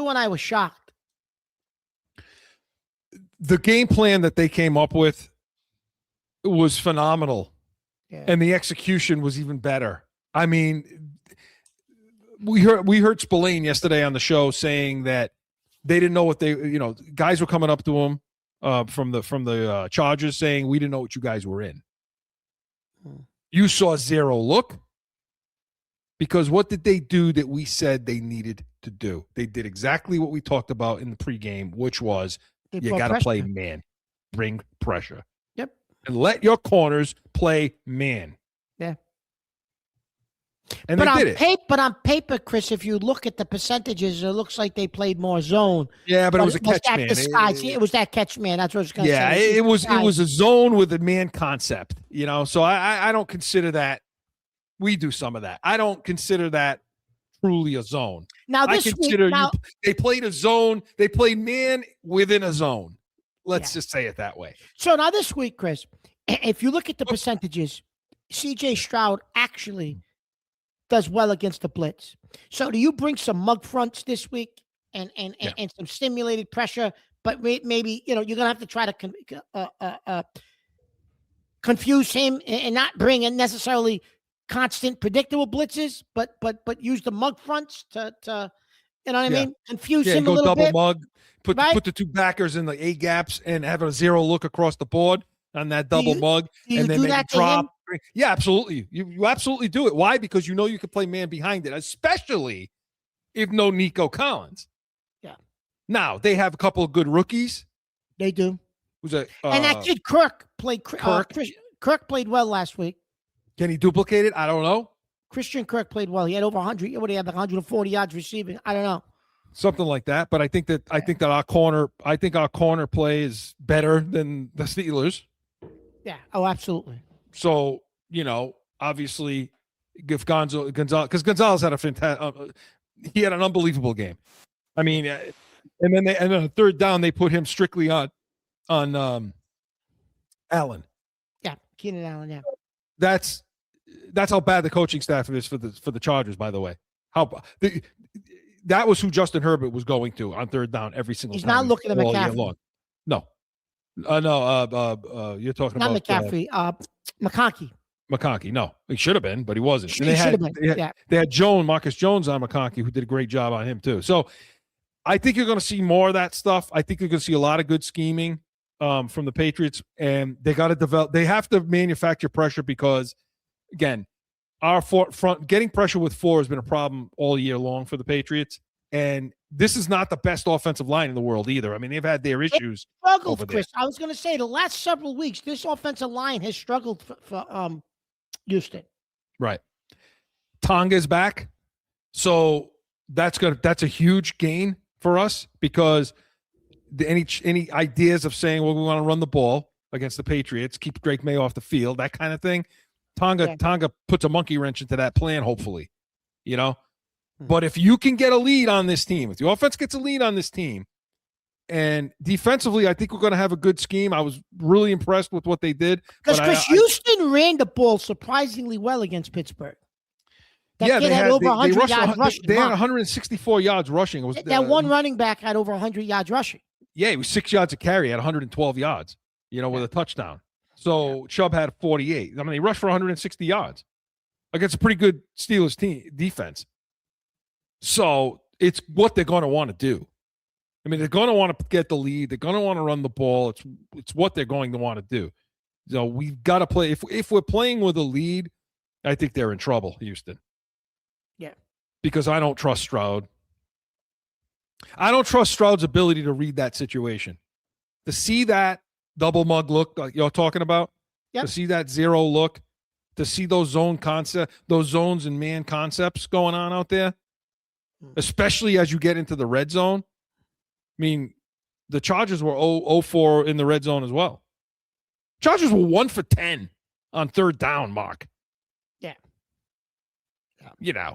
and I were shocked. The game plan that they came up with was phenomenal. Yeah. And the execution was even better. I mean, we heard Spillane yesterday on the show saying that they didn't know what guys were coming up to him from the Chargers saying we didn't know what you guys were in. You saw zero look because what did they do that we said they needed to do? They did exactly what we talked about in the pregame, which was you got to play man, bring pressure. Yep. And let your corners play man. Yeah. And they did it. But on paper, Chris, if you look at the percentages, it looks like they played more zone. Yeah, but it was a catch man. It was that catch man. That's what I was going to say. Yeah, it was a zone with a man concept, So I don't consider that. We do some of that. I don't consider that truly a zone. Now they played a zone. They played man within a zone. Let's just say it that way. So now this week, Chris, if you look at the percentages, C.J. Stroud actually does well against the blitz. So do you bring some mug fronts this week and some stimulated pressure? But maybe you're gonna have to try to confuse him and not bring in necessarily constant predictable blitzes, but use the mug fronts to you know what I mean? Confuse him a little double bit. mug, put right? the two backers in the A gaps and have a zero look across the board on that double mug, and then maybe drop. Yeah, absolutely. You absolutely do it. Why? Because you know you can play man behind it, especially if no Nico Collins. Yeah. Now they have a couple of good rookies. They do. Who's a and that kid Kirk played. Kirk played well last week. Can he duplicate it? I don't know. Christian Kirk played well. He had over 100. What, he had like 140 yards receiving. I don't know. Something like that. But I think that our corner play is better than the Steelers. Yeah. Oh, absolutely. So, obviously, if Gonzalez, because Gonzalez had a fantastic, he had an unbelievable game. I mean, and then on a third down, they put him strictly on Allen. Yeah, Keenan Allen. Yeah. That's how bad the coaching staff is for the Chargers. By the way, that was who Justin Herbert was going to on third down every single time. He's not looking at McCaffrey. No. You're talking not about McCaffrey. McConkey. McConkey. No, he should have been, but he wasn't. He should have been. They had Marcus Jones on McConkey, who did a great job on him too. So I think you're going to see more of that stuff. I think you're going to see a lot of good scheming from the Patriots, and they got to develop. They have to manufacture pressure because, again, our front getting pressure with four has been a problem all year long for the Patriots, and this is not the best offensive line in the world either. I mean, they've had their issues. Struggled, Chris. I was going to say the last several weeks, this offensive line has struggled for Houston. Right. Tonga's back, so that's a huge gain for us because any ideas of saying, well, we want to run the ball against the Patriots, keep Drake May off the field, that kind of thing. Tonga puts a monkey wrench into that plan, hopefully, But if you can get a lead on this team, if the offense gets a lead on this team, and defensively, I think we're going to have a good scheme. I was really impressed with what they did. Because Houston ran the ball surprisingly well against Pittsburgh. They had over 100 yards rushing. They had 164 yards rushing. It was that one running back had over 100 yards rushing. Yeah, he was 6 yards a carry at 112 yards, with a touchdown. So Chubb had 48. I mean, they rushed for 160 yards against a pretty good Steelers team defense. So it's what they're going to want to do. I mean, they're going to want to get the lead. They're going to want to run the ball. It's what they're going to want to do. So we've got to play. If we're playing with a lead, I think they're in trouble, Houston. Yeah. Because I don't trust Stroud. I don't trust Stroud's ability to read that situation. To see that double mug look like you're talking about, to see that zero look, to see those zones and man concepts going on out there, especially as you get into the red zone. I mean, the Chargers were 0-4 in the red zone as well. Chargers were 1 for 10 on third down, Mark. Yeah.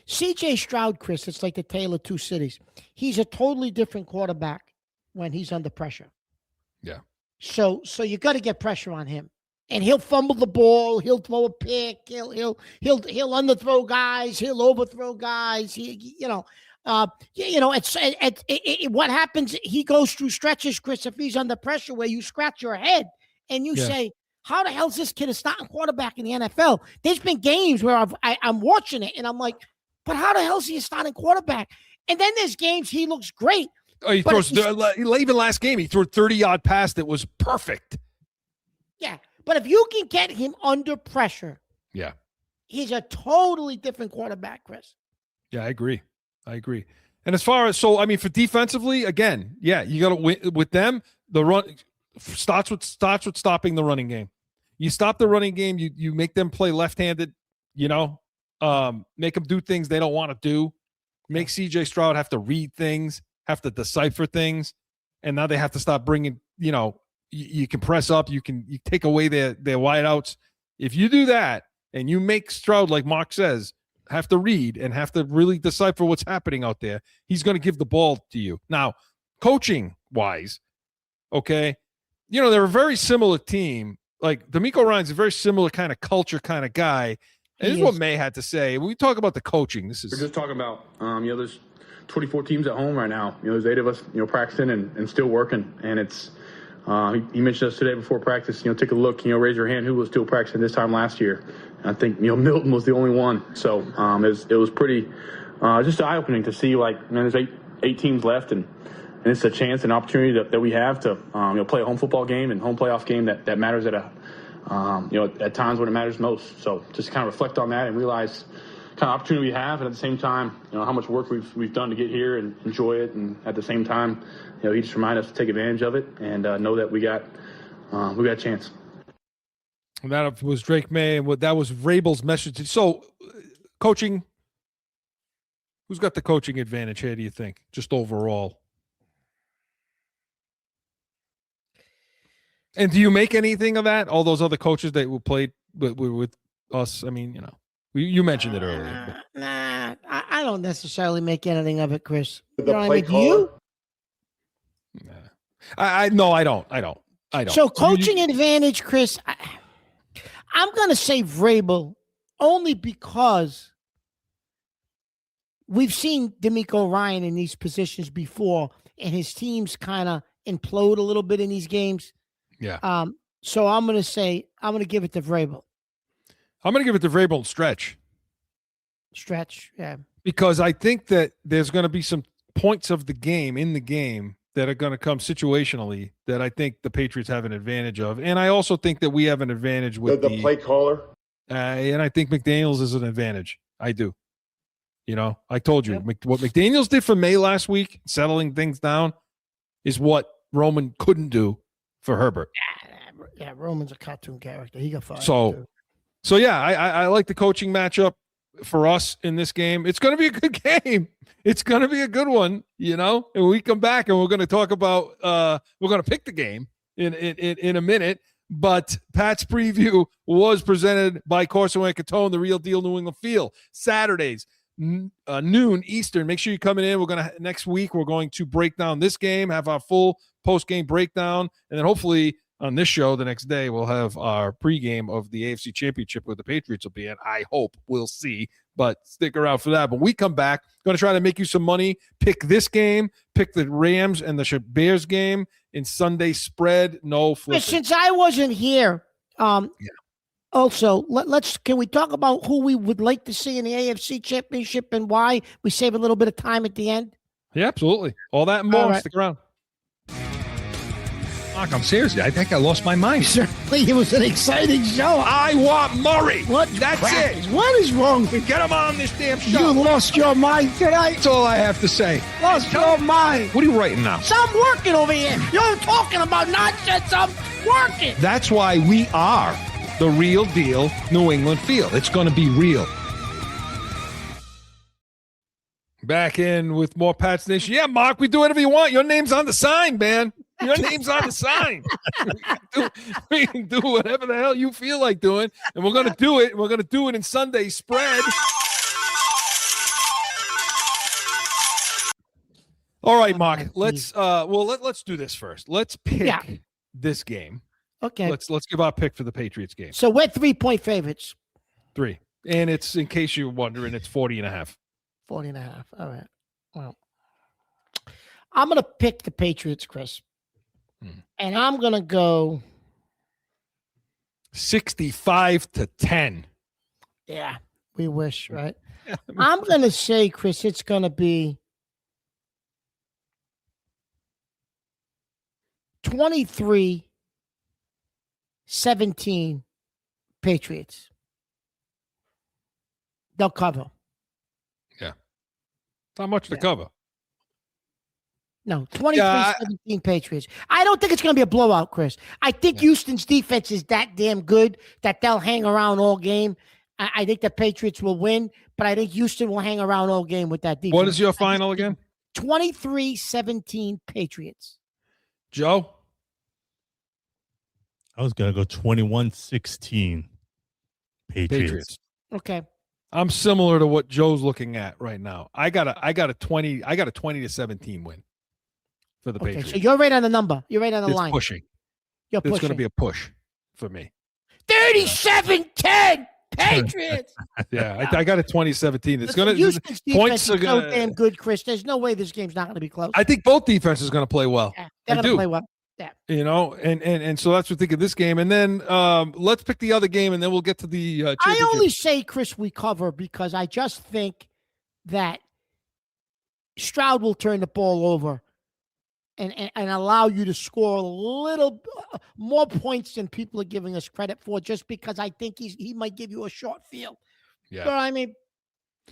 CJ Stroud, Chris, it's like the tale of two cities. He's a totally different quarterback when he's under pressure. Yeah. So you got to get pressure on him. And he'll fumble the ball, he'll throw a pick, he'll underthrow guys, he'll overthrow guys. What happens, he goes through stretches, Chris, if he's under pressure where you scratch your head and you say, how the hell is this kid a starting quarterback in the NFL? There's been games where I'm watching it and I'm like, but how the hell is he a starting quarterback? And then there's games he looks great. Oh, he throws even last game, he threw a 30-yard pass that was perfect. Yeah, but if you can get him under pressure, he's a totally different quarterback, Chris. Yeah, I agree. And as far as for defensively, again, you got to win with them. The run starts with stopping the running game. You stop the running game. You make them play left-handed. Make them do things they don't want to do. Make CJ Stroud have to read things, have to decipher things, and now they have to stop bringing. You can press up. You take away their wideouts. If you do that and you make Stroud, like Mark says, have to read and have to really decipher what's happening out there, he's going to give the ball to you. Now, coaching wise, they're a very similar team. Like D'Amico Ryan's a very similar kind of culture kind of guy. And this is what May had to say. When we talk about the coaching, we're just talking about, there's 24 teams at home right now. There's 8 of us, practicing and still working. And it's, He mentioned us today before practice. Take a look. Raise your hand. Who was still practicing this time last year? And I think Milton was the only one. So it was pretty just eye opening to see there's eight teams left, and it's a chance, an opportunity that we have to play a home football game and home playoff game that matters at times when it matters most. So just kind of reflect on that and realize kind of opportunity we have, and at the same time, how much work we've done to get here and enjoy it, and at the same time, he just reminded us to take advantage of it and know that we got a chance. And that was Drake May, and that was Vrabel's message. So, coaching, who's got the coaching advantage here? Do you think, just overall? And do you make anything of that? All those other coaches that were played with us. I mean, you mentioned it earlier. Nah, I don't necessarily make anything of it, Chris. The play caller? Nah. I don't. So coaching advantage, Chris. I'm going to say Vrabel only because we've seen DeMeco Ryan in these positions before, and his teams kind of implode a little bit in these games. Yeah. So I'm going to give it to Vrabel. I'm going to give it to Vrabel and stretch. Stretch, yeah. Because I think that there's going to be some points of the game in the game that are going to come situationally that I think the Patriots have an advantage of. And I also think that we have an advantage with the play caller. And I think McDaniels is an advantage. I do. I told you, what McDaniels did for May last week, settling things down, is what Roman couldn't do for Herbert. Yeah, Roman's a cartoon character. He got fired. So yeah, I like the coaching matchup for us in this game. It's going to be a good game. It's going to be a good one, and we come back and we're going to talk about we're going to pick the game in a minute. But Pat's preview was presented by CORSO and CATONE, the real deal New England feel. Saturdays, noon Eastern. Make sure you're coming in. Next week we're going to break down this game, have our full post-game breakdown, and then hopefully on this show the next day we'll have our pregame of the AFC Championship where the Patriots will be in. I hope. We'll see. But stick around for that. But we come back, going to try to make you some money. Pick this game, pick the Rams and the Bears game in Sunday spread. No flipping. Since I wasn't here, also, can we talk about who we would like to see in the AFC Championship and why? We save a little bit of time at the end. Yeah, absolutely. All that and more. Right. Stick around. Mark, I'm serious. I think I lost my mind. Certainly, it was an exciting show. I want Murray. What? That's it. What is wrong? Get him on this damn show. You lost your mind tonight. That's all I have to say. Lost your mind. What are you writing now? So I'm working over here. You're talking about nonsense. I'm working. That's why we are the real deal New England feel. It's going to be real. Back in with more Pat's Nation. Yeah, Mark, we do whatever you want. Your name's on the sign, man. Your name's on the sign. We can do whatever the hell you feel like doing, and we're going to do it. We're going to do it in Sunday spread. All right, Mark. Let's let's do this first. Let's pick this game. Okay. Let's give our pick for the Patriots game. So we're 3-point favorites. 3. And it's, in case you're wondering, it's 40.5. 40.5. All right. Well, I'm going to pick the Patriots, Chris. And I'm going to go 65-10. Yeah, we wish, right? I'm going to say, Chris, it's going to be 23-17 Patriots. They'll cover. Yeah. Not much to cover. No, 23-17 Patriots. I don't think it's going to be a blowout, Chris. I think Houston's defense is that damn good that they'll hang around all game. I think the Patriots will win, but I think Houston will hang around all game with that defense. What is your final again? 23-17 Patriots. Joe? I was going to go 21-16 Patriots. Okay. I'm similar to what Joe's looking at right now. I got a 20-17 win for the Patriots. So you're right on the number. You're right on the line. Pushing. You're pushing. It's going to be a push for me. 37-10 Patriots. Yeah, I got a 20-17. It's going to Houston's points defense is so damn good, Chris. There's no way this game's not going to be close. I think both defenses are going to play well. Yeah, they're going to play well. Yeah. You know, and so that's what I think of this game. And then let's pick the other game, and then we'll get to the championship. I only say, Chris, we cover because I just think that Stroud will turn the ball over and allow you to score a little more points than people are giving us credit for, just because I think he might give you a short field. Yeah. But I mean,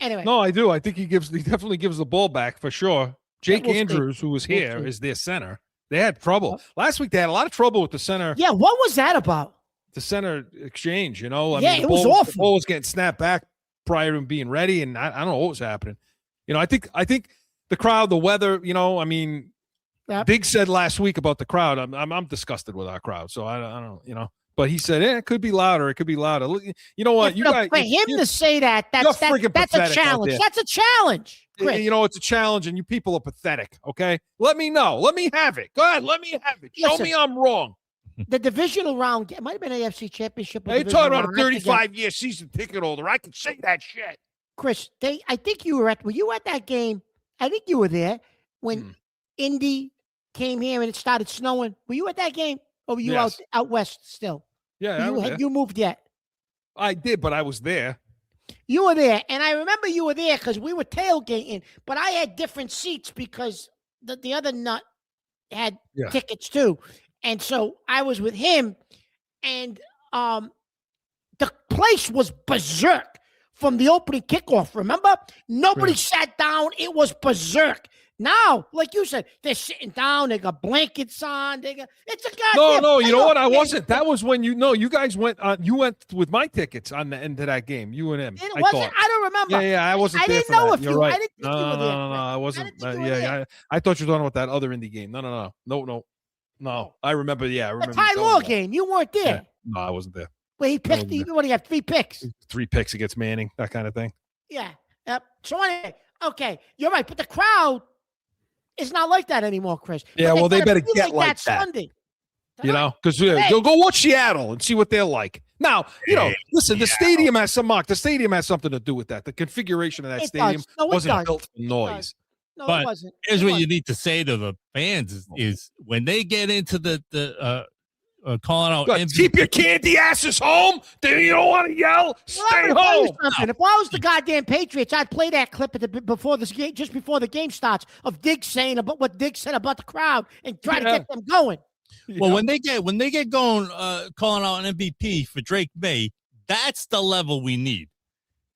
anyway. No, I do. I think he definitely gives the ball back for sure. Jake Andrews, who was here, is their center. They had trouble. Last week they had a lot of trouble with the center. Yeah, what was that about? The center exchange, you know? I mean, it was awful. The ball was getting snapped back prior to him being ready, and I don't know what was happening. You know, I think the crowd, the weather, you know, I mean, Big said last week about the crowd, I'm disgusted with our crowd, so I don't, you know. But he said, it could be louder. It could be louder. You know what? For him to say that's a challenge. That's a challenge, Chris. You know, it's a challenge, and you people are pathetic, okay? Let me know. Let me have it. Go ahead. Let me have it. Show me I'm wrong. The divisional round, it might have been AFC Championship. You're talking about a 35-year season ticket holder. I can say that shit. Chris, I think you were at that game. I think you were there when Indy came here and it started snowing. Were you at that game? Or were you out west still? Yeah, you moved yet? I did, but I was there. You were there, and I remember you were there because we were tailgating, but I had different seats because the other nut had tickets too. And so I was with him, and the place was berserk from the opening kickoff. Remember? Nobody sat down. It was berserk. Now, like you said, they're sitting down. They got blankets on. It's a goddamn. No. You know what? I wasn't. That was when you guys went. You went with my tickets on the end of that game. You and him. I don't remember. Yeah. I wasn't. I there didn't for know that. if You're you. right. I didn't think you were there. No. I wasn't. I thought you were talking about that other indie game. No. I remember. Yeah, I remember. The Ty Law game. You weren't there. Yeah. No, I wasn't there. Well, he picked. What do you have? 3 picks. 3 picks against Manning. That kind of thing. Yeah. Yep. So anyway, okay, you're right, but the crowd is not like that anymore, Chris. Yeah, well, they better get like that. Sunday. You know, because go watch Seattle and see what they're like. Now, you know, listen, the stadium has The stadium has something to do with that. The configuration of that stadium wasn't built for noise. No, but it wasn't. Here's what you need to say to the fans is when they get into the calling out MVP. Keep your candy asses home. You don't want to yell. Stay home. If I was the goddamn Patriots, I'd play that clip before this game, just before the game starts, of Diggs saying about what Diggs said about the crowd and try to get them going. Well, when they get going, calling out an MVP for Drake May, that's the level we need,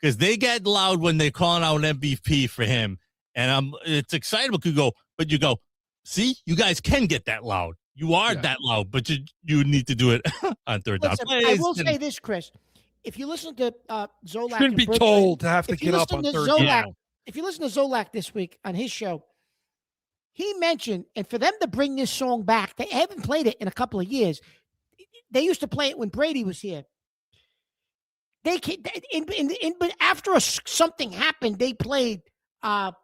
because they get loud when they're calling out an MVP for him, and it's excitable. But you go, see, you guys can get that loud. You are that loud, but you need to do it on third down. I will say this, Chris. If you listen to Zolak, shouldn't be told to have to get up on third down. If you listen to Zolak this week on his show, he mentioned, and for them to bring this song back, they haven't played it in a couple of years. They used to play it when Brady was here. They but after something happened, they played what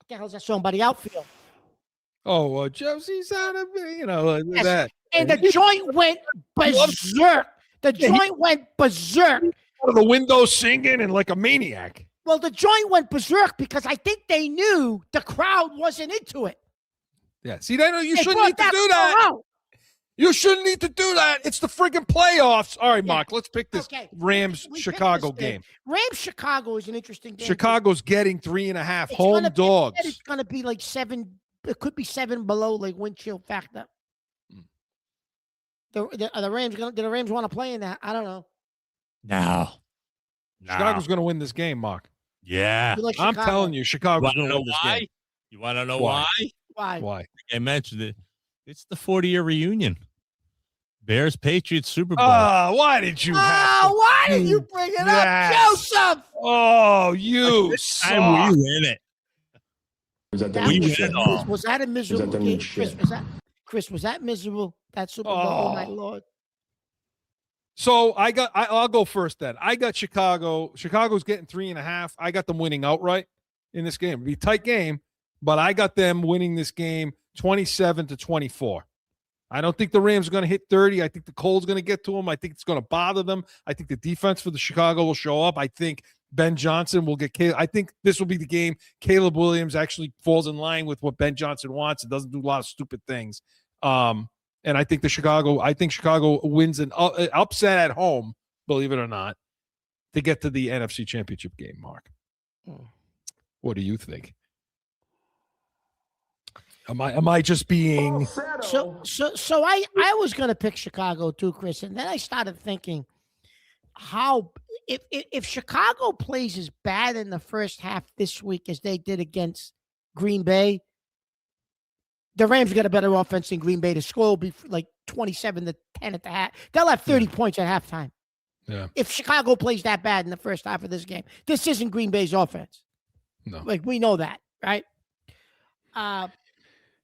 the hell's that song by the outfield? Oh, Josie's out of me, that. And the joint went berserk. The joint went berserk. Out of the window singing and like a maniac. Well, the joint went berserk because I think they knew the crowd wasn't into it. Yeah. See, you shouldn't need to do that. You shouldn't need to do that. It's the friggin' playoffs. All right, Mark, let's pick this Rams-Chicago game. Rams-Chicago is an interesting game. Chicago's getting 3.5 home dogs. It's going to be like 7. It could be 7 below, like wind chill factor. The Rams do the Rams want to play in that? I don't know. No. Chicago's going to win this game, Mark. Yeah. I'm telling you, Chicago's going to win this game. You want to know why? Why? I mentioned it. It's the 40-year reunion. Bears Patriots Super Bowl. Why did you why did you bring it up, Joseph? Oh, you suck. And we win it. Was that a miserable game? Chris, was that miserable? That Super Bowl? Oh my Lord. So I'll go first then. I got Chicago. Chicago's getting 3.5. I got them winning outright in this game. It'll be a tight game, but I got them winning this game 27-24. I don't think the Rams are going to hit 30. I think the Colts going to get to them. I think it's going to bother them. I think the defense for the Chicago will show up. I think Ben Johnson will get Caleb. I think this will be the game Caleb Williams actually falls in line with what Ben Johnson wants and doesn't do a lot of stupid things. And I think Chicago wins an upset at home, believe it or not, to get to the NFC Championship game, Mark. What do you think? Am I just being so I was gonna pick Chicago too, Chris, and then I started thinking how if Chicago plays as bad in the first half this week as they did against Green Bay, the Rams got a better offense than Green Bay. The score will be like 27-10 at the half. They'll have 30 points at halftime. Yeah. If Chicago plays that bad in the first half of this game, this isn't Green Bay's offense. No. Like, we know that, right?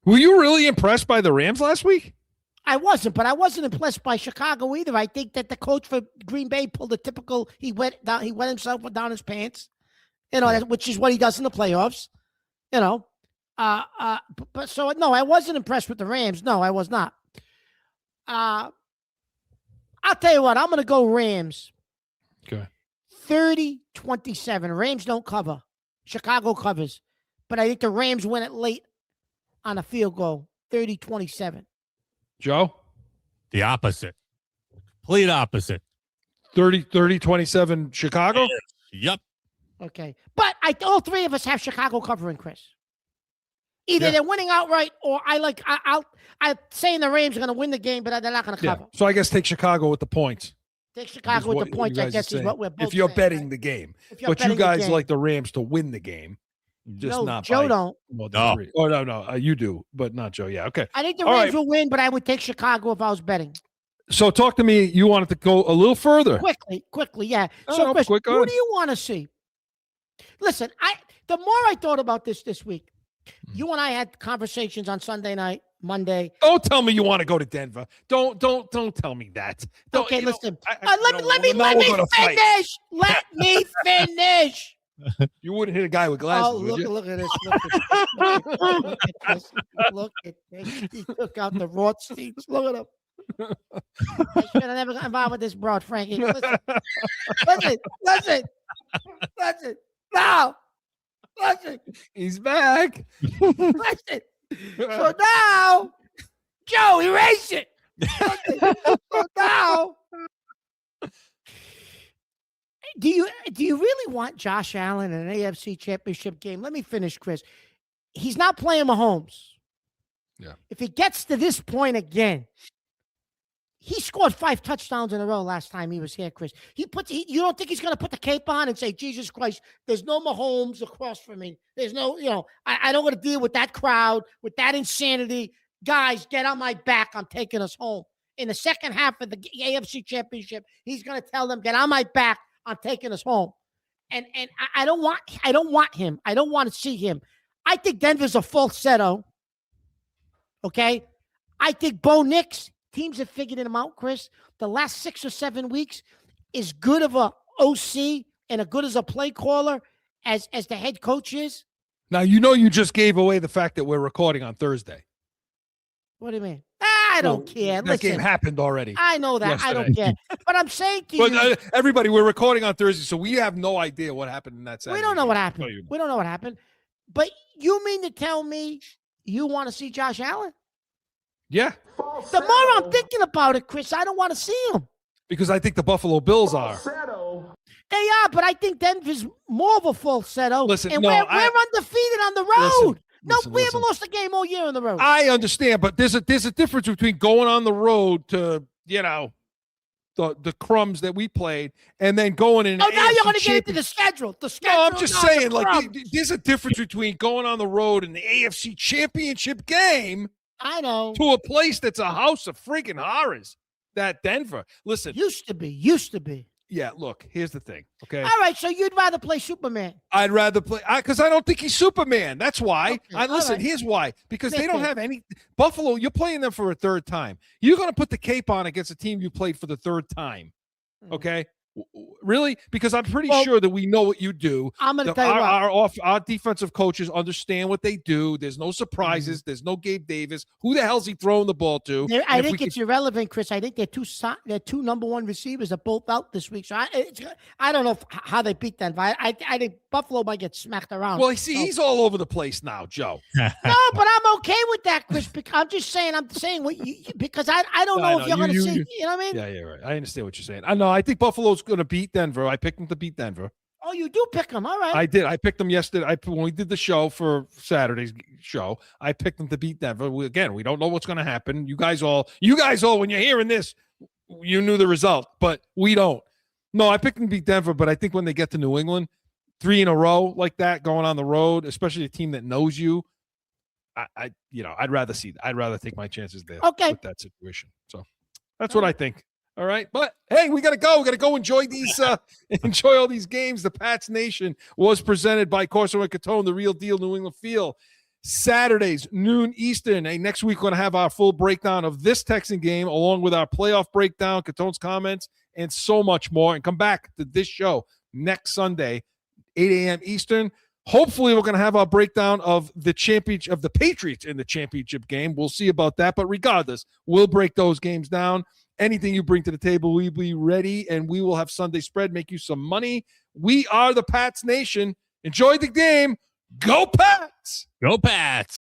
Were you really impressed by the Rams last week? I wasn't, but I wasn't impressed by Chicago either. I think that the coach for Green Bay pulled a typical, he wet himself down his pants, which is what he does in the playoffs, But so, no, I wasn't impressed with the Rams. No, I was not. I'll tell you what, I'm going to go Rams. Okay. 30-27. Rams don't cover. Chicago covers. But I think the Rams win it late on a field goal. 30-27. Joe? The opposite. Complete opposite. 30-27 Chicago? Yep. Okay. But all three of us have Chicago covering, Chris. Either they're winning outright, or I'm saying the Rams are going to win the game, but they're not going to cover. So I guess take Chicago with the points. Take Chicago with the points, I guess, is what we're both if you're saying, betting right? the game. But you guys like the Rams to win the game. Just no, not Joe by don't. More than three. Oh, no. You do, but not Joe. Yeah, okay. I think the All Rams right. will win, but I would take Chicago if I was betting. So talk to me. You wanted to go a little further. Quickly, yeah. Oh, So, no, Chris, quick, go who ahead. do you want to see? Listen, the more I thought about this week, you and I had conversations on Sunday night, Monday. Don't tell me you want to go to Denver. Don't tell me that. Okay, listen. Let me finish. Let me finish. You wouldn't hit a guy with glasses, Oh, would you? look at this. Look at this. He took out the Rothsteins. Look at him. I should have never got involved with this broad, Frankie. Listen. Now. Listen. He's back. Listen. So now, Joe, erase it. So now, do you really want Josh Allen in an AFC Championship game? Let me finish, Chris. He's not playing Mahomes. Yeah. If he gets to this point again, he scored 5 touchdowns in a row last time he was here, Chris. You don't think he's going to put the cape on and say, Jesus Christ, there's no Mahomes across from me. There's no, I don't want to deal with that crowd, with that insanity. Guys, get on my back. I'm taking us home. In the second half of the AFC Championship, he's going to tell them, get on my back. I'm taking us home. And I don't want him. I don't want to see him. I think Denver's a falsetto. Okay? I think Bo Nix, teams have figured him out, Chris. The last 6 or 7 weeks is good of a OC and as good as a play caller as the head coach is. Now, you just gave away the fact that we're recording on Thursday. What do you mean? I don't care. That game happened already. I know that. Yesterday. I don't care. But I'm saying to you. Everybody, we're recording on Thursday, so we have no idea what happened in that Saturday. We don't know what happened. We don't know what happened. But you mean to tell me you want to see Josh Allen? Yeah. The more I'm thinking about it, Chris, I don't want to see him. Because I think the Buffalo Bills are. They are, but I think Denver's more of a falsetto. Listen, and no, we're undefeated on the road. Listen, we haven't lost a game all year on the road. I understand, but there's a difference between going on the road to, the crumbs that we played and then going in. Oh, now you're going to get into the schedule. The schedule. No, I'm just saying, there's a difference between going on the road in the AFC Championship game. I know. To a place that's a house of freaking horrors. That Denver. Listen. Used to be. Yeah, look, here's the thing, okay? All right, so you'd rather play Superman. I'd rather play because I don't think he's Superman. That's why. Okay, here's why. Because they don't have any Buffalo, you're playing them for a third time. You're going to put the cape on against a team you played for the third time. Okay? Really? Because I'm pretty Well, sure that we know what you do. I'm going to That tell you what. our defensive coaches understand what they do. There's no surprises. There's no Gabe Davis. Who the hell's he throwing the ball to? I think it's irrelevant, Chris. I think their two number one receivers are both out this week. So I don't know how they beat Denver. I think Buffalo might get smacked around. Well, see, he's all over the place now, Joe. No, but I'm okay with that, Chris. I'm just saying. I'm saying what because I don't know if you're going to see. You know what I mean? Yeah, yeah, right. I understand what you're saying. I know. I think Buffalo's going to beat Denver. I picked them to beat Denver. Oh, you do pick them. All right. I did. I picked them yesterday. When we did the show for Saturday's show, I picked them to beat Denver. We don't know what's going to happen. You guys all, when you're hearing this, you knew the result, but we don't. No, I picked them to beat Denver, but I think when they get to New England, 3 in a row like that, going on the road, especially a team that knows you, I'd rather take my chances there. Okay. With that situation. So that's what I think. All right. But hey, we got to go. We got to go enjoy these, enjoy all these games. The Pats Nation was presented by CORSO and CATONE, the real deal New England feel. Saturdays, noon Eastern. Hey, next week, we're going to have our full breakdown of this Texan game, along with our playoff breakdown, CATONE's comments, and so much more. And come back to this show next Sunday, 8 a.m. Eastern. Hopefully, we're going to have our breakdown of the Patriots in the championship game. We'll see about that. But regardless, we'll break those games down. Anything you bring to the table, we'll be ready, and we will have Sunday spread, make you some money. We are the Pats Nation. Enjoy the game. Go Pats! Go Pats!